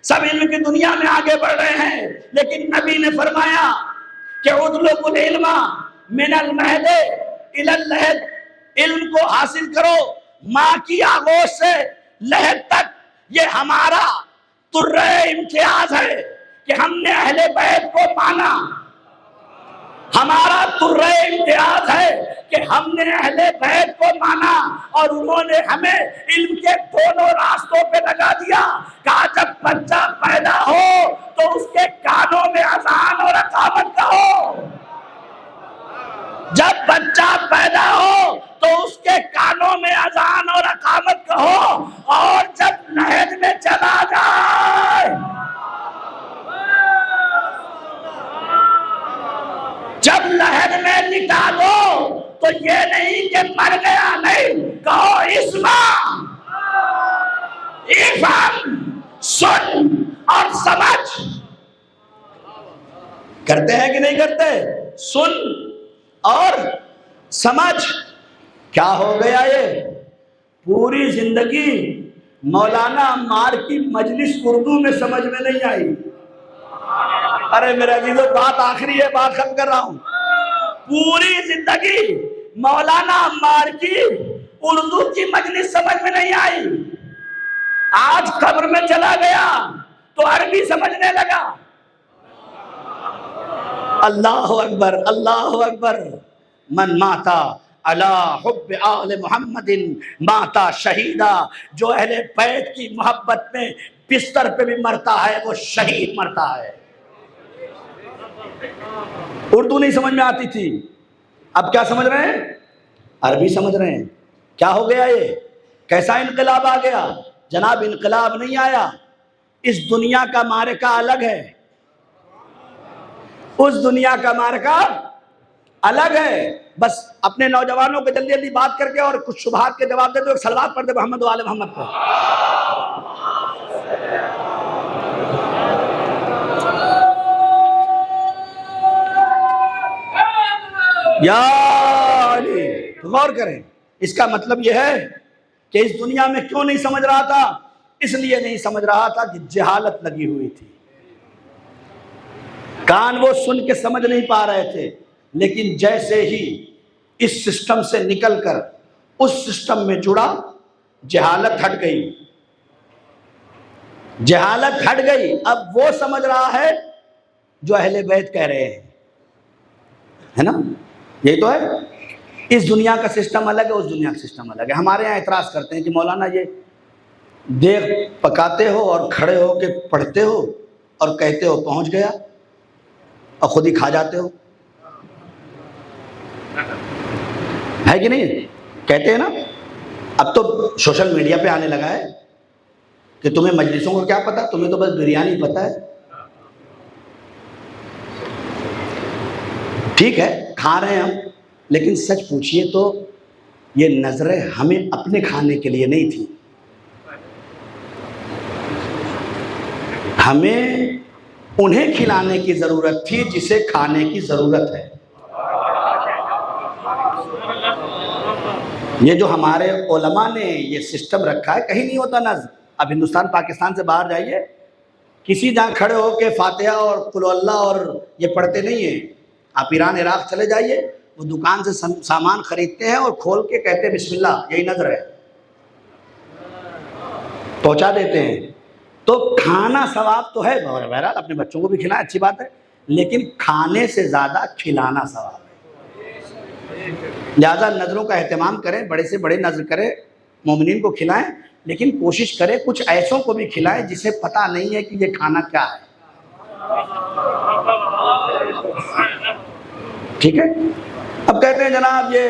سب علم کی دنیا میں آگے بڑھ رہے ہیں، لیکن نبی نے فرمایا کہ اطلبوا العلم من المہد الی اللحد، علم کو حاصل کرو ماں کی آغوش سے لحد تک۔ یہ ہمارا ترہ امتیاز ہے کہ ہم نے اہل بیت کو مانا، ہمارا ترہ امتیاز ہے کہ ہم نے اہل بیت کو مانا، اور انہوں نے ہمیں علم کے دونوں راستوں پہ لگا دیا۔ کہا جب بچہ پیدا ہو تو اس کے کانوں میں اذان اور اقامت کہو، جب بچہ پیدا ہو تو اس کے کانوں میں اذان اور اقامت کہو، اور جب لحد میں چلا جائے، جب لحد میں لٹا دو تو یہ نہیں کہ مر گیا، نہیں، کہو اسمع، افہم، سن اور سمجھ۔ کرتے ہیں کہ نہیں کرتے؟ سن اور سمجھ۔ کیا ہو گیا؟ یہ پوری زندگی مولانا عمار کی مجلس اردو میں سمجھ میں نہیں آئی۔ ارے میرے عزیزو، بات آخری ہے، بات ختم کر رہا ہوں۔ پوری زندگی مولانا عمار کی اردو کی مجلس سمجھ میں نہیں آئی، آج قبر میں چلا گیا تو عربی سمجھنے لگا۔ اللہ اکبر، اللہ اکبر۔ من ماتا علی حب آل محمد ماتا شہیدا، جو اہل بیت کی محبت میں بستر پہ بھی مرتا ہے وہ شہید مرتا ہے۔ اردو نہیں سمجھ میں آتی تھی، اب کیا سمجھ رہے ہیں؟ عربی سمجھ رہے ہیں۔ کیا ہو گیا؟ یہ کیسا انقلاب آ گیا؟ جناب انقلاب نہیں آیا، اس دنیا کا معرکہ الگ ہے، اس دنیا کا معرکہ الگ ہے۔ بس اپنے نوجوانوں کو جلدی جلدی بات کر کے اور کچھ شبہات کے جواب دے دو، ایک صلوات پڑھ دے محمد وآل محمد کو۔ یا علی، غور کریں، اس کا مطلب یہ ہے کہ اس دنیا میں کیوں نہیں سمجھ رہا تھا؟ اس لیے نہیں سمجھ رہا تھا کہ جہالت لگی ہوئی تھی، کان وہ سن کے سمجھ نہیں پا رہے تھے، لیکن جیسے ہی اس سسٹم سے نکل کر اس سسٹم میں جڑا، جہالت ہٹ گئی، جہالت ہٹ گئی۔ اب وہ سمجھ رہا ہے جو اہل بیت کہہ رہے ہیں، ہے نا؟ یہی تو ہے۔ اس دنیا کا سسٹم الگ ہے، اس دنیا کا سسٹم الگ ہے۔ ہمارے یہاں اعتراض کرتے ہیں کہ مولانا یہ دیگ پکاتے ہو اور کھڑے ہو کے پڑھتے ہو اور کہتے ہو پہنچ گیا، اور خود ہی کھا جاتے ہو، ہے کہ نہیں؟ کہتے ہیں نا۔ اب تو سوشل میڈیا پہ آنے لگا ہے کہ تمہیں مجلسوں کو کیا پتا، تمہیں تو بس بریانی پتا ہے۔ ٹھیک ہے، کھا رہے ہیں ہم، لیکن سچ پوچھئے تو یہ نظریں ہمیں اپنے کھانے کے لیے نہیں تھی، ہمیں انہیں کھلانے کی ضرورت تھی جسے کھانے کی ضرورت ہے۔ یہ جو ہمارے علماء نے یہ سسٹم رکھا ہے، کہیں نہیں ہوتا نظر۔ اب ہندوستان پاکستان سے باہر جائیے، کسی جہاں کھڑے ہو کے فاتحہ اور قل اللہ اور یہ پڑھتے نہیں ہیں۔ آپ ایران عراق چلے جائیے، وہ دکان سے سامان خریدتے ہیں اور کھول کے کہتے ہیں بسم اللہ، یہی نظر ہے، پہنچا دیتے ہیں۔ تو کھانا ثواب تو ہے، بہرحال اپنے بچوں کو بھی کھلائیں، اچھی بات ہے، لیکن کھانے سے زیادہ کھلانا ثواب ہے۔ لہذا نظروں کا اہتمام کریں، بڑے سے بڑے نظر کریں، مومنین کو کھلائیں، لیکن کوشش کریں کچھ ایسوں کو بھی کھلائیں جسے پتہ نہیں ہے کہ یہ کھانا کیا ہے۔ ٹھیک ہے؟ اب کہتے ہیں جناب یہ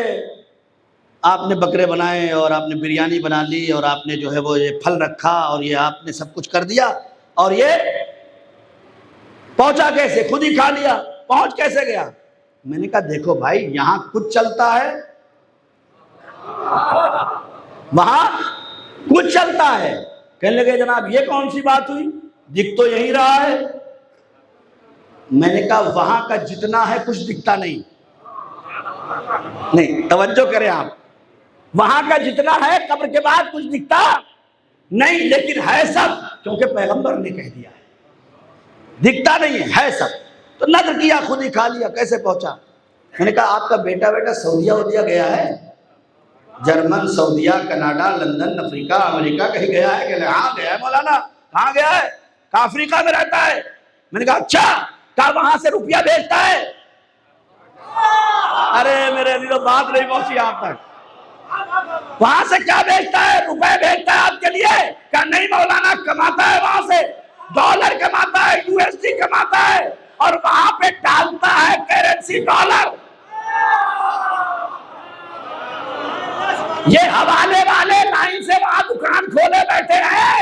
آپ نے بکرے بنائے اور آپ نے بریانی بنا لی اور آپ نے جو ہے وہ یہ پھل رکھا اور یہ آپ نے سب کچھ کر دیا اور یہ پہنچا کیسے؟ خود ہی کھا لیا، پہنچ کیسے گیا؟ میں نے کہا دیکھو بھائی، یہاں کچھ چلتا ہے، وہاں کچھ چلتا ہے۔ کہنے لگے جناب یہ کون سی بات ہوئی، دکھ تو یہی رہا ہے۔ میں نے کہا وہاں کا جتنا ہے کچھ دکھتا نہیں، توجہ کریں آپ، وہاں کا جتنا ہے قبر کے بعد کچھ دکھتا نہیں، لیکن ہے سب، کیونکہ پیغمبر نے کہہ دیا ہے، دکھتا نہیں ہے سب۔ تو نظر کیا، خود ہی کھا لیا، کیسے پہنچا؟ میں نے کہا آپ کا بیٹا سعودیہ گیا ہے، جرمن، سعودیہ، کینیڈا، لندن، افریقہ، امریکہ کہیں گیا ہے؟ کہ ہاں گیا ہے مولانا۔ کہاں گیا ہے؟ کہا افریقہ میں رہتا ہے۔ میں نے کہا اچھا، کہا وہاں سے روپیہ بھیجتا ہے؟ ارے میرے لیے بات نہیں پہنچی آپ تک۔ وہاں سے کیا بھیجتا ہے؟ روپے بھیجتا ہے آپ کے لیے؟ کہا نہیں مولانا، کماتا ہے وہاں سے، ڈالر کماتا ہے، یو ایس ڈی کماتا ہے، اور وہاں پہ ڈالتا ہے کرنسی ڈالر۔ یہ حوالے والے لائن سے وہاں دکان کھولے بیٹھے ہیں،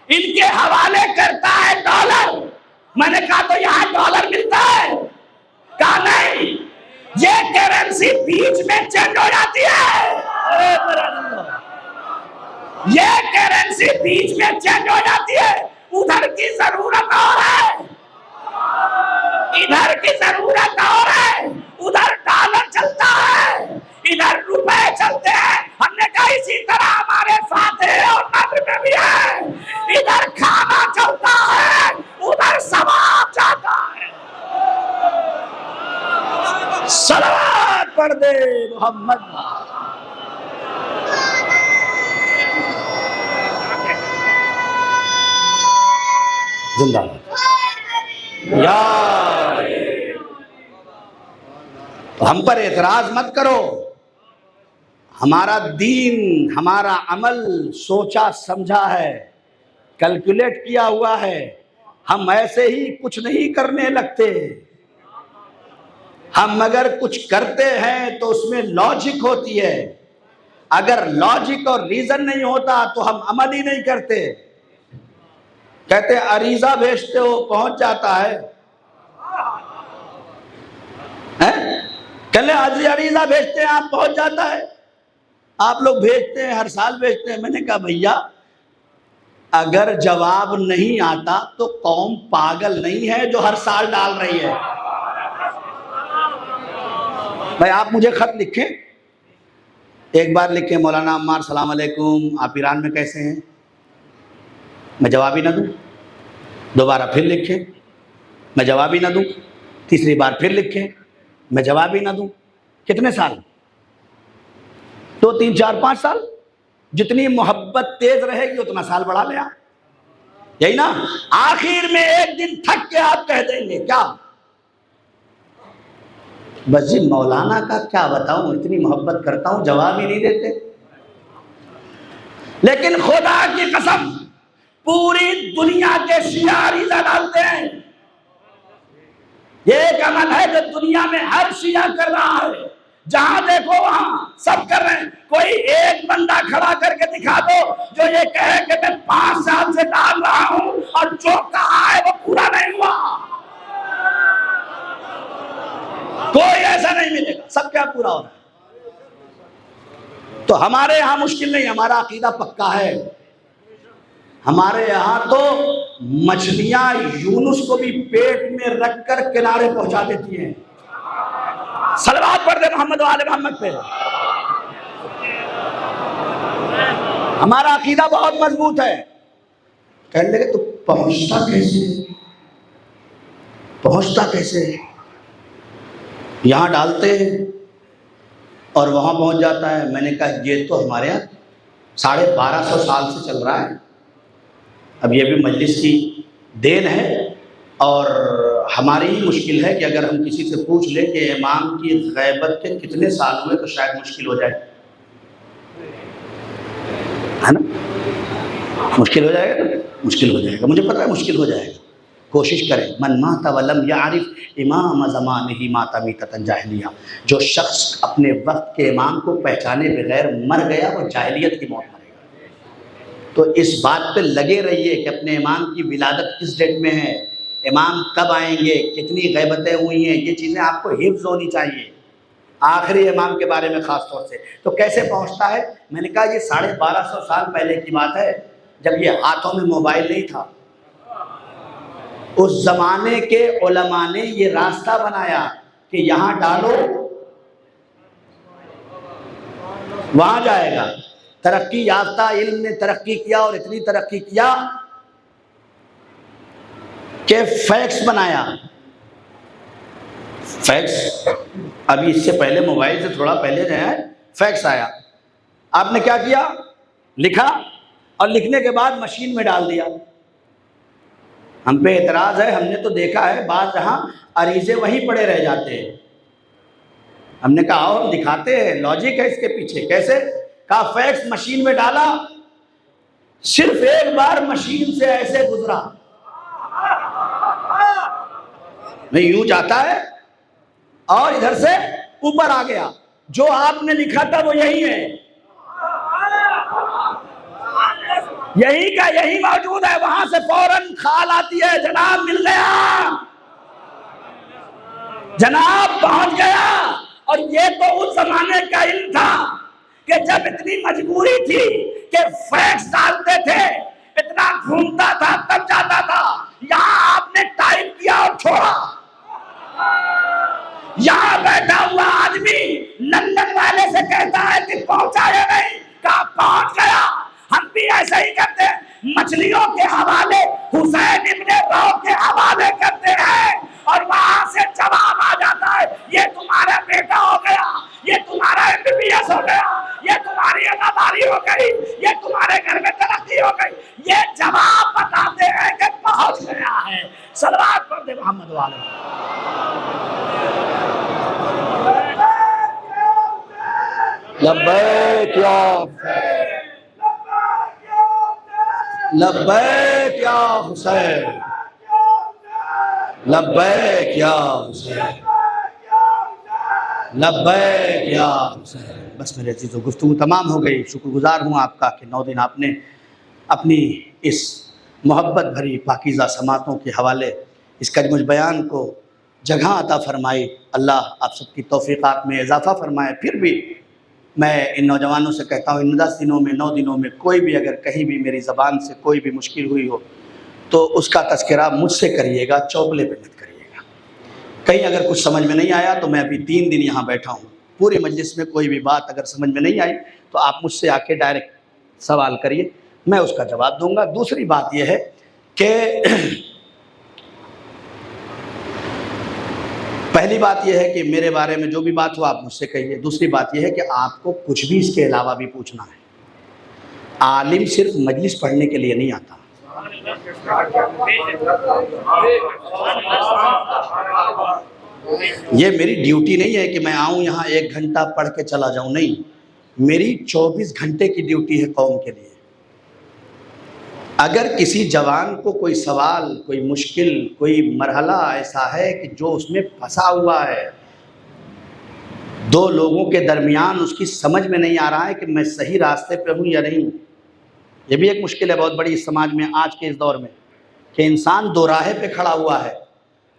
ان کے حوالے کرتا ہے ڈالر۔ میں نے کہا تو یہاں ڈالر ملتا ہے؟ کہا نہیں، یہ کرنسی بیچ میں چینج ہو جاتی ہے، یہ کرنسی بیچ میں چینج ہو جاتی ہے، ادھر کی ضرورت اور ہے، ادھر کی ضرورت اور ہے، ادھر ڈالر چلتا ہے، ادھر روپے چلتے ہیں۔ ہم نے کہا اسی طرح ہمارے فاتح اور نظر میں بھی ہے، ادھر کھانا چلتا ہے، ادھر ثواب جاتا ہے۔ صلوات پڑھ دے محمد۔ زندہ یا ہم پر اعتراض مت کرو، ہمارا دین، ہمارا عمل سوچا سمجھا ہے، کیلکولیٹ کیا ہوا ہے، ہم ایسے ہی کچھ نہیں کرنے لگتے۔ ہم اگر کچھ کرتے ہیں تو اس میں لاجک ہوتی ہے، اگر لاجک اور ریزن نہیں ہوتا تو ہم عمل ہی نہیں کرتے۔ کہتے عریضہ بھیجتے ہو پہنچ جاتا ہے، کہلے عریضہ بھیجتے ہیں آپ پہنچ جاتا ہے، آپ لوگ بھیجتے ہیں، ہر سال بھیجتے ہیں۔ میں نے کہا بھیا اگر جواب نہیں آتا تو قوم پاگل نہیں ہے جو ہر سال ڈال رہی ہے۔ بھائی آپ مجھے خط لکھیں، ایک بار لکھیں مولانا عمار السلام علیکم، آپ ایران میں کیسے ہیں، میں جواب ہی نہ دوں، دوبارہ پھر لکھیں، میں جواب ہی نہ دوں، تیسری بار پھر لکھیں، میں جواب ہی نہ دوں۔ کتنے سال؟ 2 3 4 5 سال۔ جتنی محبت تیز رہے گی اتنا سال بڑھا لیا، یہی نا؟ آخر میں ایک دن تھک کے آپ کہہ دیں گے کیا؟ بس جی مولانا کا کیا بتاؤں، اتنی محبت کرتا ہوں، جواب ہی نہیں دیتے۔ لیکن خدا کی قسم پوری دنیا کے شیعہ عریضہ ڈالتے ہیں، یہ ایک عمل ہے جو دنیا میں ہر شیعہ کر رہا ہے، جہاں دیکھو وہاں سب کر رہے ہیں۔ کوئی ایک بندہ کھڑا کر کے دکھا دو جو یہ کہے کہ میں 5 سال سے ڈال رہا ہوں اور جو کہا ہے وہ پورا نہیں ہوا، کوئی ایسا نہیں ملے گا، سب کیا پورا ہو رہا ہے۔ تو ہمارے یہاں مشکل نہیں، ہمارا عقیدہ پکا ہے، ہمارے یہاں تو مچھلیاں یونس کو بھی پیٹ میں رکھ کر کنارے پہنچا دیتی ہیں۔ صلوات پڑھ دے محمد و آل محمد پہ۔ ہمارا عقیدہ بہت مضبوط ہے۔ کہنے لگے تو پہنچتا کیسے؟ پہنچتا کیسے؟ یہاں ڈالتے ہیں اور وہاں پہنچ جاتا ہے۔ میں نے کہا یہ تو ہمارے یہاں 1250 سال سے چل رہا ہے، اب یہ بھی مجلس کی دین ہے اور ہماری ہی مشکل ہے کہ اگر ہم کسی سے پوچھ لیں کہ امام کی غیبت کے کتنے سال ہوئے تو شاید مشکل ہو جائے، ہے نا؟ مشکل ہو جائے گا نا، مشکل ہو جائے گا، مجھے پتہ ہے مشکل ہو جائے گا۔ کوشش کریں، من مات ولم یعرف امام زمانہ مات میتۃ جاہلیہ، جو شخص اپنے وقت کے امام کو پہچانے بغیر مر گیا وہ جاہلیت کی موت مرے گا۔ تو اس بات پہ لگے رہیے کہ اپنے امام کی ولادت کس ڈیٹ میں ہے، امام کب آئیں گے، کتنی غیبتیں ہوئی ہیں، یہ چیزیں آپ کو حفظ ہونی چاہیے، آخری امام کے بارے میں خاص طور سے۔ تو کیسے پہنچتا ہے؟ میں نے کہا یہ 1250 سال پہلے کی بات ہے، جب یہ ہاتھوں میں موبائل نہیں تھا۔ اس زمانے کے علماء نے یہ راستہ بنایا کہ یہاں ڈالو وہاں جائے گا۔ ترقی یافتہ علم نے ترقی کیا اور اتنی ترقی کیا کہ فیکس بنایا۔ فیکس ابھی اس سے پہلے موبائل سے تھوڑا پہلے جو ہے فیکس آیا، آپ نے کیا کیا؟ لکھا اور لکھنے کے بعد مشین میں ڈال دیا۔ ہم پہ اعتراض ہے، ہم نے تو دیکھا ہے بعض جہاں عریضے وہیں پڑے رہ جاتے ہیں۔ ہم نے کہا اور دکھاتے ہیں، لاجک ہے اس کے پیچھے، کیسے؟ کہا فیکس مشین میں ڈالا، صرف ایک بار مشین سے ایسے گزرا، نہیں یوں جاتا ہے اور ادھر سے اوپر آ گیا، جو آپ نے لکھا تھا وہ یہی ہے، یہی کا یہی موجود ہے۔ وہاں سے فوراً خال آتی ہے، جناب مل گیا، جناب پہنچ گیا۔ اور یہ تو اس زمانے کا علم تھا کہ جب اتنی مجبوری تھی کہ فیکس ڈالتے تھے، اتنا گھومتا تھا تب جاتا تھا۔ یہاں آپ نے ٹائپ کیا اور چھوڑا، یہاں بیٹھا ہوا آدمی لندن والے سے کہتا ہے کہ پہنچا یا نہیں، کہا پہنچ گیا۔ ہم بھی ایسا ہی کرتے ہیں، مچھلیوں کے حوالے حسین ابن رو کے حوالے کرتے ہیں اور وہاں سے جواب آ جاتا ہے یہ تمہارا بیٹا ہو گیا، یہ تمہارا MBBS ہو گیا، یہ تمہاری اداداری ہو گئی، یہ تمہارے گھر میں ترقی ہو گئی۔ یہ جواب بتاتے ہیں کہ پہنچ گیا ہے۔ صلوات پڑھ دے محمد والے۔ لبیک یا لبیک یا حسین، لبیک یا حسین، لبیک یا حسین۔ بس میرے عزیزو گفتگو تمام ہو گئی۔ شکر گزار ہوں آپ کا کہ 9 دن آپ نے اپنی اس محبت بھری پاکیزہ سماعتوں کے حوالے اس کلمہ بیان کو جگہ عطا فرمائی۔ اللہ آپ سب کی توفیقات میں اضافہ فرمائے۔ پھر بھی میں ان نوجوانوں سے کہتا ہوں، ان 10 دنوں میں 9 دنوں میں کوئی بھی اگر کہیں بھی میری زبان سے کوئی بھی مشکل ہوئی ہو تو اس کا تذکرہ مجھ سے کریے گا، چوپلے پہ مت کریے گا۔ کہیں اگر کچھ سمجھ میں نہیں آیا تو میں ابھی 3 دن یہاں بیٹھا ہوں، پوری مجلس میں کوئی بھی بات اگر سمجھ میں نہیں آئی تو آپ مجھ سے آ کے ڈائریکٹ سوال کریے، میں اس کا جواب دوں گا۔ دوسری بات یہ ہے کہ پہلی بات یہ ہے کہ میرے بارے میں جو بھی بات ہو آپ مجھ سے کہیے۔ دوسری بات یہ ہے کہ آپ کو کچھ بھی اس کے علاوہ بھی پوچھنا ہے۔ عالم صرف مجلس پڑھنے کے لیے نہیں آتا، یہ میری ڈیوٹی نہیں ہے کہ میں آؤں یہاں 1 گھنٹہ پڑھ کے چلا جاؤں، نہیں، میری 24 گھنٹے کی ڈیوٹی ہے قوم کے لیے۔ اگر کسی جوان کو کوئی سوال، کوئی مشکل، کوئی مرحلہ ایسا ہے کہ جو اس میں پھنسا ہوا ہے، 2 لوگوں کے درمیان اس کی سمجھ میں نہیں آ رہا ہے کہ میں صحیح راستے پہ ہوں یا نہیں، یہ بھی ایک مشکل ہے بہت بڑی اس سماج میں آج کے اس دور میں، کہ انسان 2 راہے پہ کھڑا ہوا ہے،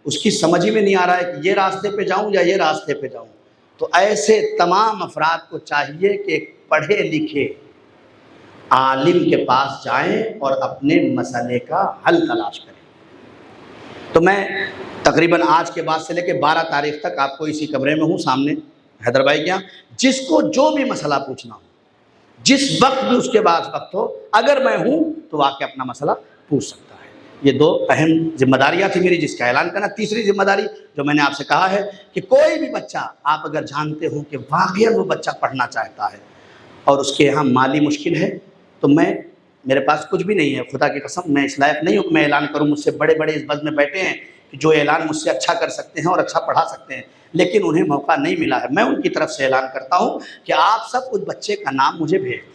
اس کی سمجھ ہی میں نہیں آ رہا ہے کہ یہ راستے پہ جاؤں یا یہ راستے پہ جاؤں۔ تو ایسے تمام افراد کو چاہیے کہ ایک پڑھے لکھے عالم کے پاس جائیں اور اپنے مسئلے کا حل تلاش کریں۔ تو میں تقریباً آج کے بعد سے لے کے 12 تاریخ تک آپ کو اسی کمرے میں ہوں سامنے حیدر بھائی کے یہاں، جس کو جو بھی مسئلہ پوچھنا ہو، جس وقت بھی اس کے بعد وقت ہو، اگر میں ہوں تو آ کے اپنا مسئلہ پوچھ سکتا ہے۔ یہ دو اہم ذمہ داریاں تھیں میری جس کا اعلان کرنا۔ تیسری ذمہ داری جو میں نے آپ سے کہا ہے کہ کوئی بھی بچہ آپ اگر جانتے ہو کہ واقعی وہ بچہ پڑھنا چاہتا ہے اور اس کے یہاں مالی مشکل ہے، تو میرے پاس کچھ بھی نہیں ہے، خدا کی قسم میں اس لائق نہیں ہوں کہ میں اعلان کروں۔ مجھ سے بڑے بڑے اس بزم میں بیٹھے ہیں کہ جو اعلان مجھ سے اچھا کر سکتے ہیں اور اچھا پڑھا سکتے ہیں، لیکن انہیں موقع نہیں ملا ہے۔ میں ان کی طرف سے اعلان کرتا ہوں کہ آپ سب اس بچے کا نام مجھے بھیج دیں،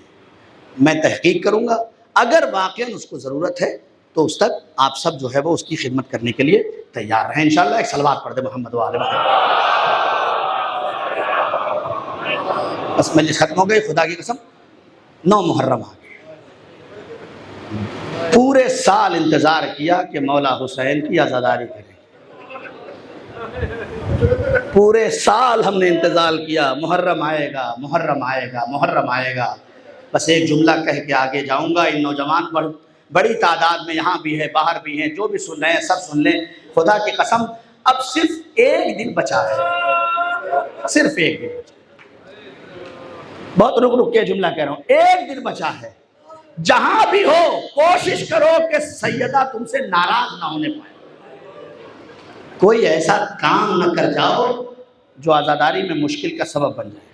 میں تحقیق کروں گا، اگر واقعاً اس کو ضرورت ہے تو اس تک آپ سب جو ہے وہ اس کی خدمت کرنے کے لیے تیار رہیں انشاءاللہ۔ ایک صلوات پڑھ دے محمد و آل محمد۔ بس مجلس ختم ہو گئی، خدا کی قسم 9 محرم آ گئی، پورے سال انتظار کیا کہ مولا حسین کی عزاداری کریں، پورے سال ہم نے انتظار کیا، محرم آئے گا، محرم آئے گا، محرم آئے گا۔ بس ایک جملہ کہہ کے آگے جاؤں گا۔ ان نوجوان بڑی تعداد میں یہاں بھی ہے، باہر بھی ہیں، جو بھی سن رہے ہیں سب سن لیں، خدا کی قسم اب صرف ایک دن بچا ہے، صرف ایک دن بچا۔ بہت رک کے جملہ کہہ رہا ہوں، ایک دن بچا ہے۔ جہاں بھی ہو کوشش کرو کہ سیدہ تم سے ناراض نہ ہونے پائے، کوئی ایسا کام نہ کر جاؤ جو عزاداری میں مشکل کا سبب بن جائے۔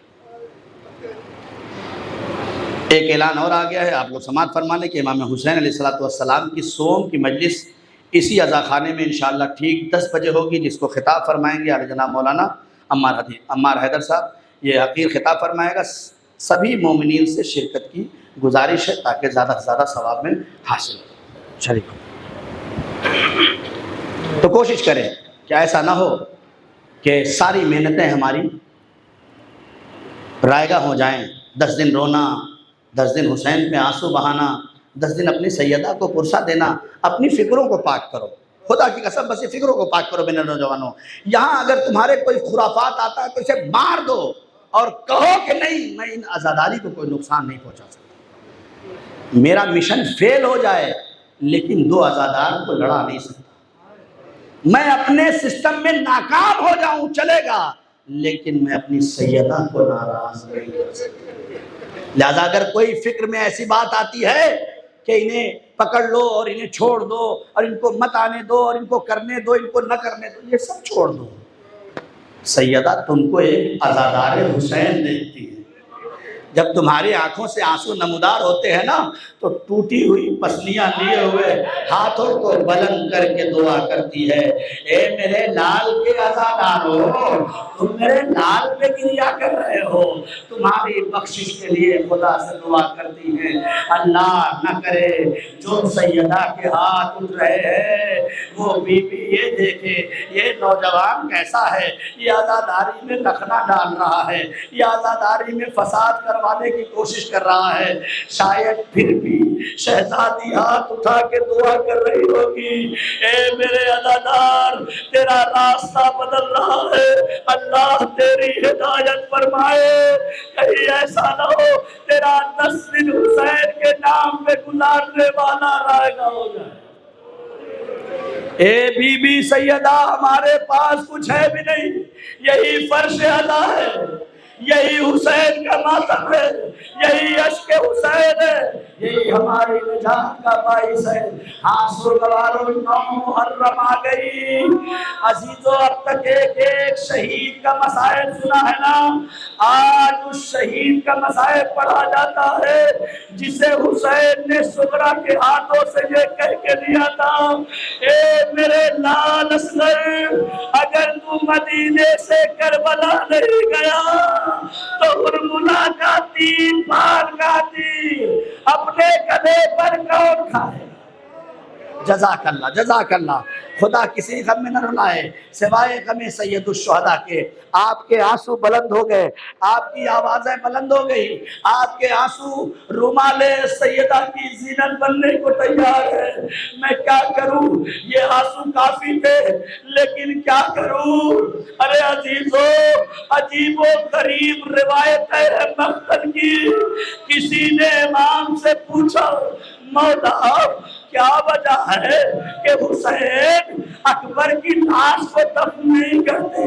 ایک اعلان اور آ گیا ہے، آپ لوگ سماعت فرما لیں کہ امام حسین علیہ السلام کی صوم کی مجلس اسی عزا خانے میں انشاءاللہ ٹھیک 10 بجے ہوگی، جس کو خطاب فرمائیں گے علی جناب مولانا عمار حیدر صاحب۔ یہ حقیر خطاب فرمائے گا، سبھی مومنین سے شرکت کی گزارش ہے تاکہ زیادہ سے زیادہ ثواب میں حاصل ہو۔ شریک تو کوشش کریں کہ ایسا نہ ہو کہ ساری محنتیں ہماری رائے گاہ ہو جائیں۔ 10 دن رونا، 10 دن حسین پہ آنسو بہانا، 10 دن اپنی سیدہ کو پرسہ دینا، اپنی فکروں کو پاک کرو، خدا کی قسم بس یہ فکروں کو پاک کرو میرے نوجوانوں۔ یہاں اگر تمہارے کوئی خرافات آتا ہے تو اسے مار دو اور کہو کہ نہیں، میں ان عزاداری کو کوئی نقصان نہیں پہنچا سکتا، میرا مشن فیل ہو جائے لیکن 2 عزادار کو لڑا نہیں سکتا، میں اپنے سسٹم میں ناکام ہو جاؤں چلے گا لیکن میں اپنی سیدہ کو ناراض نہیں کر سکتا۔ لہذا اگر کوئی فکر میں ایسی بات آتی ہے کہ انہیں پکڑ لو اور انہیں چھوڑ دو اور ان کو مت آنے دو اور ان کو کرنے دو، ان کو نہ کرنے دو، یہ سب چھوڑ دو۔ سیدہ تم کو ایک عزادار حسین دیکھتی ہے، جب تمہاری آنکھوں سے آنسو نمودار ہوتے ہیں نا تو ٹوٹی ہوئی پسلیاں لیے ہوئے ہاتھوں کو بلند کر کے دعا کرتی ہے، اے میرے لال کے عزادارو، تم میرے لال پہ گریا کر رہے ہو، تمہاری بخشش کے لیے خدا سے دعا کرتی ہیں، اللہ نہ کرے جو سیدہ کے ہاتھ اٹھ رہے ہیں وہ بی بی یہ دیکھے یہ نوجوان کیسا ہے، یہ عزاداری میں لکھنا ڈال رہا ہے، یہ عزاداری میں فساد کروانے کی کوشش کر رہا ہے، شاید پھر بھی شہزادی ہاتھ اٹھا کے دعا کر رہی ہوگی، اے میرے عزادار تیرا راستہ بدل رہا ہے، اللہ تیری ہدایت فرمائے، کہیں ایسا نہ ہو تیرا نسل حسین کے نام پہ گزارنے والا رائے گا ہو جائے۔ اے بی بی سیدہ ہمارے پاس کچھ ہے بھی نہیں، یہی فرش ادا ہے، یہی حسین کا ماتم ہے، یہی عشق حسین ہے، یہی ہماری نجات کا باعث ہے۔ سوگوارو 9 محرم آ گئی عزیزو، اب تک ایک شہید کا مسائل سنا ہے نا، آج اس شہید کا مسائل پڑھا جاتا ہے جسے حسین نے سغرا کے ہاتھوں سے یہ کہہ کے دیا تھا، اے میرے لال اصغر اگر تو مدینے سے کربلا نہیں گیا تو ہرملا کا 3 بار کا تیر اپنے گدھے پر کون کھائے؟ جزاک اللہ، جزاک اللہ۔ خدا کسی غم میں نہ رلائے سوائے غم سید الشہداء کے۔ آپ کے آنسو بلند ہو گئے، آپ کی آوازیں بلند ہو گئی، آپ کے آنسو رومال سیدہ کی زینت بننے کو تیار ہے۔ میں کیا کروں، یہ آنسو کافی تھے لیکن کیا کروں؟ ارے عزیزو، عجیب و غریب روایت ہے مقتل کی، کسی نے امام سے پوچھا مولا کیا وجہ ہے کہ حسین اکبر کی لاش کو دفن نہیں کرتے؟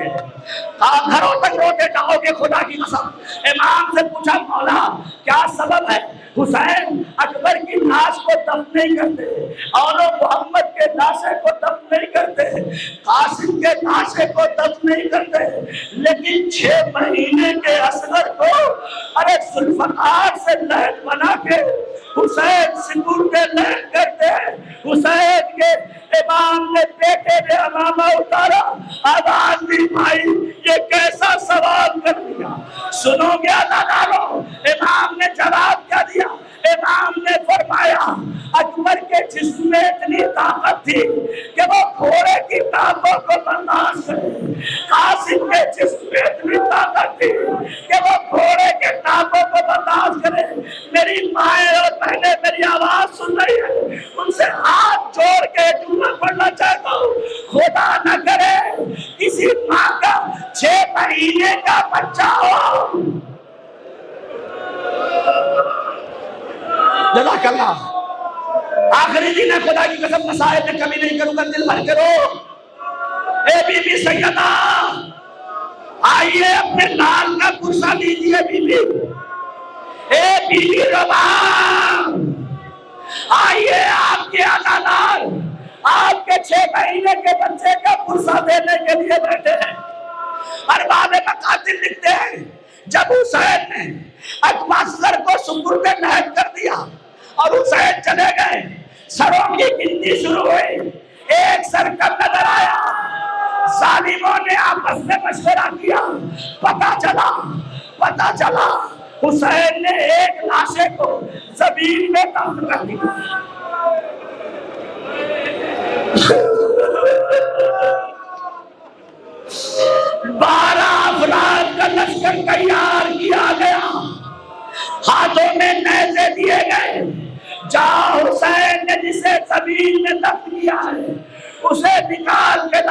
گھروں تک روتے جاؤ گے خدا کی قسم۔ امام سے پوچھا مولا کیا سبب ہے حسین اکبر کی لاش کو دفن نہیں کرتے، اور محمد کے لاشے کو دفن نہیں کرتے، قاسم کے لاشے کو دفن نہیں کرتے، لیکن 6 مہینے کے اصغر کو ارے ذوالفقار سے لہد بنا کے حسین سکور کے لہد کرتے ہیں۔ حسین کے امام نے بیٹے نے امامہ اتارا، آواز دی بھائی یہ کیسا سوال کر دیا، سنو گے عزیزانو، امام نے جواب کیا دیا؟ امام نے فرمایا اکبر کے جسم میں اتنی طاقت تھی کہ وہ گھوڑے کی ٹانگوں کو برداشت کرے، قاسم کے جسم میں اتنی طاقت تھی کہ وہ گھوڑے کے ٹانگوں کو برداشت کرے۔ میری مائیں اور بہنیں میری آواز سن رہی ہیں، ان سے ہاتھ جوڑ کے جملہ پڑھنا چاہتا ہوں، خدا نہ کرے کسی ماں کا 6 مہینے کا بچہ ہو۔ جزاک اللہ۔ آخری دن ہے، خدا کی قسم مسائل میں کمی نہیں کروں گا، دل بھر کرو۔ اے بی بی سیدہ آئیے اپنے لال کا کرسا لیجیے، بی بی اے بی بی ربان آئیے، آپ کے عزادار آپ کے 6 مہینے کے بچے کا کرسا دینے کے لیے بیٹھے ہیں۔ ارباب مقاتل لکھتے ہیں جب حسین نے اصغر کو سکور میں لحد کر دیا اور حسین چلے گئے، سروں کی گنتی شروع ہوئی، ایک سر کم نظر آیا، ظالموں نے آپس میں مشورہ کیا، پتا چلا حسین نے ایک لاشے کو زمین میں دفن کر دیا۔ 12 افراد کا لشکر تیار کیا گیا، ہاتھوں میں نیزے دیے گئے، جہاں حسین نے جسے زمین میں دفن کیا ہے اسے نکال کے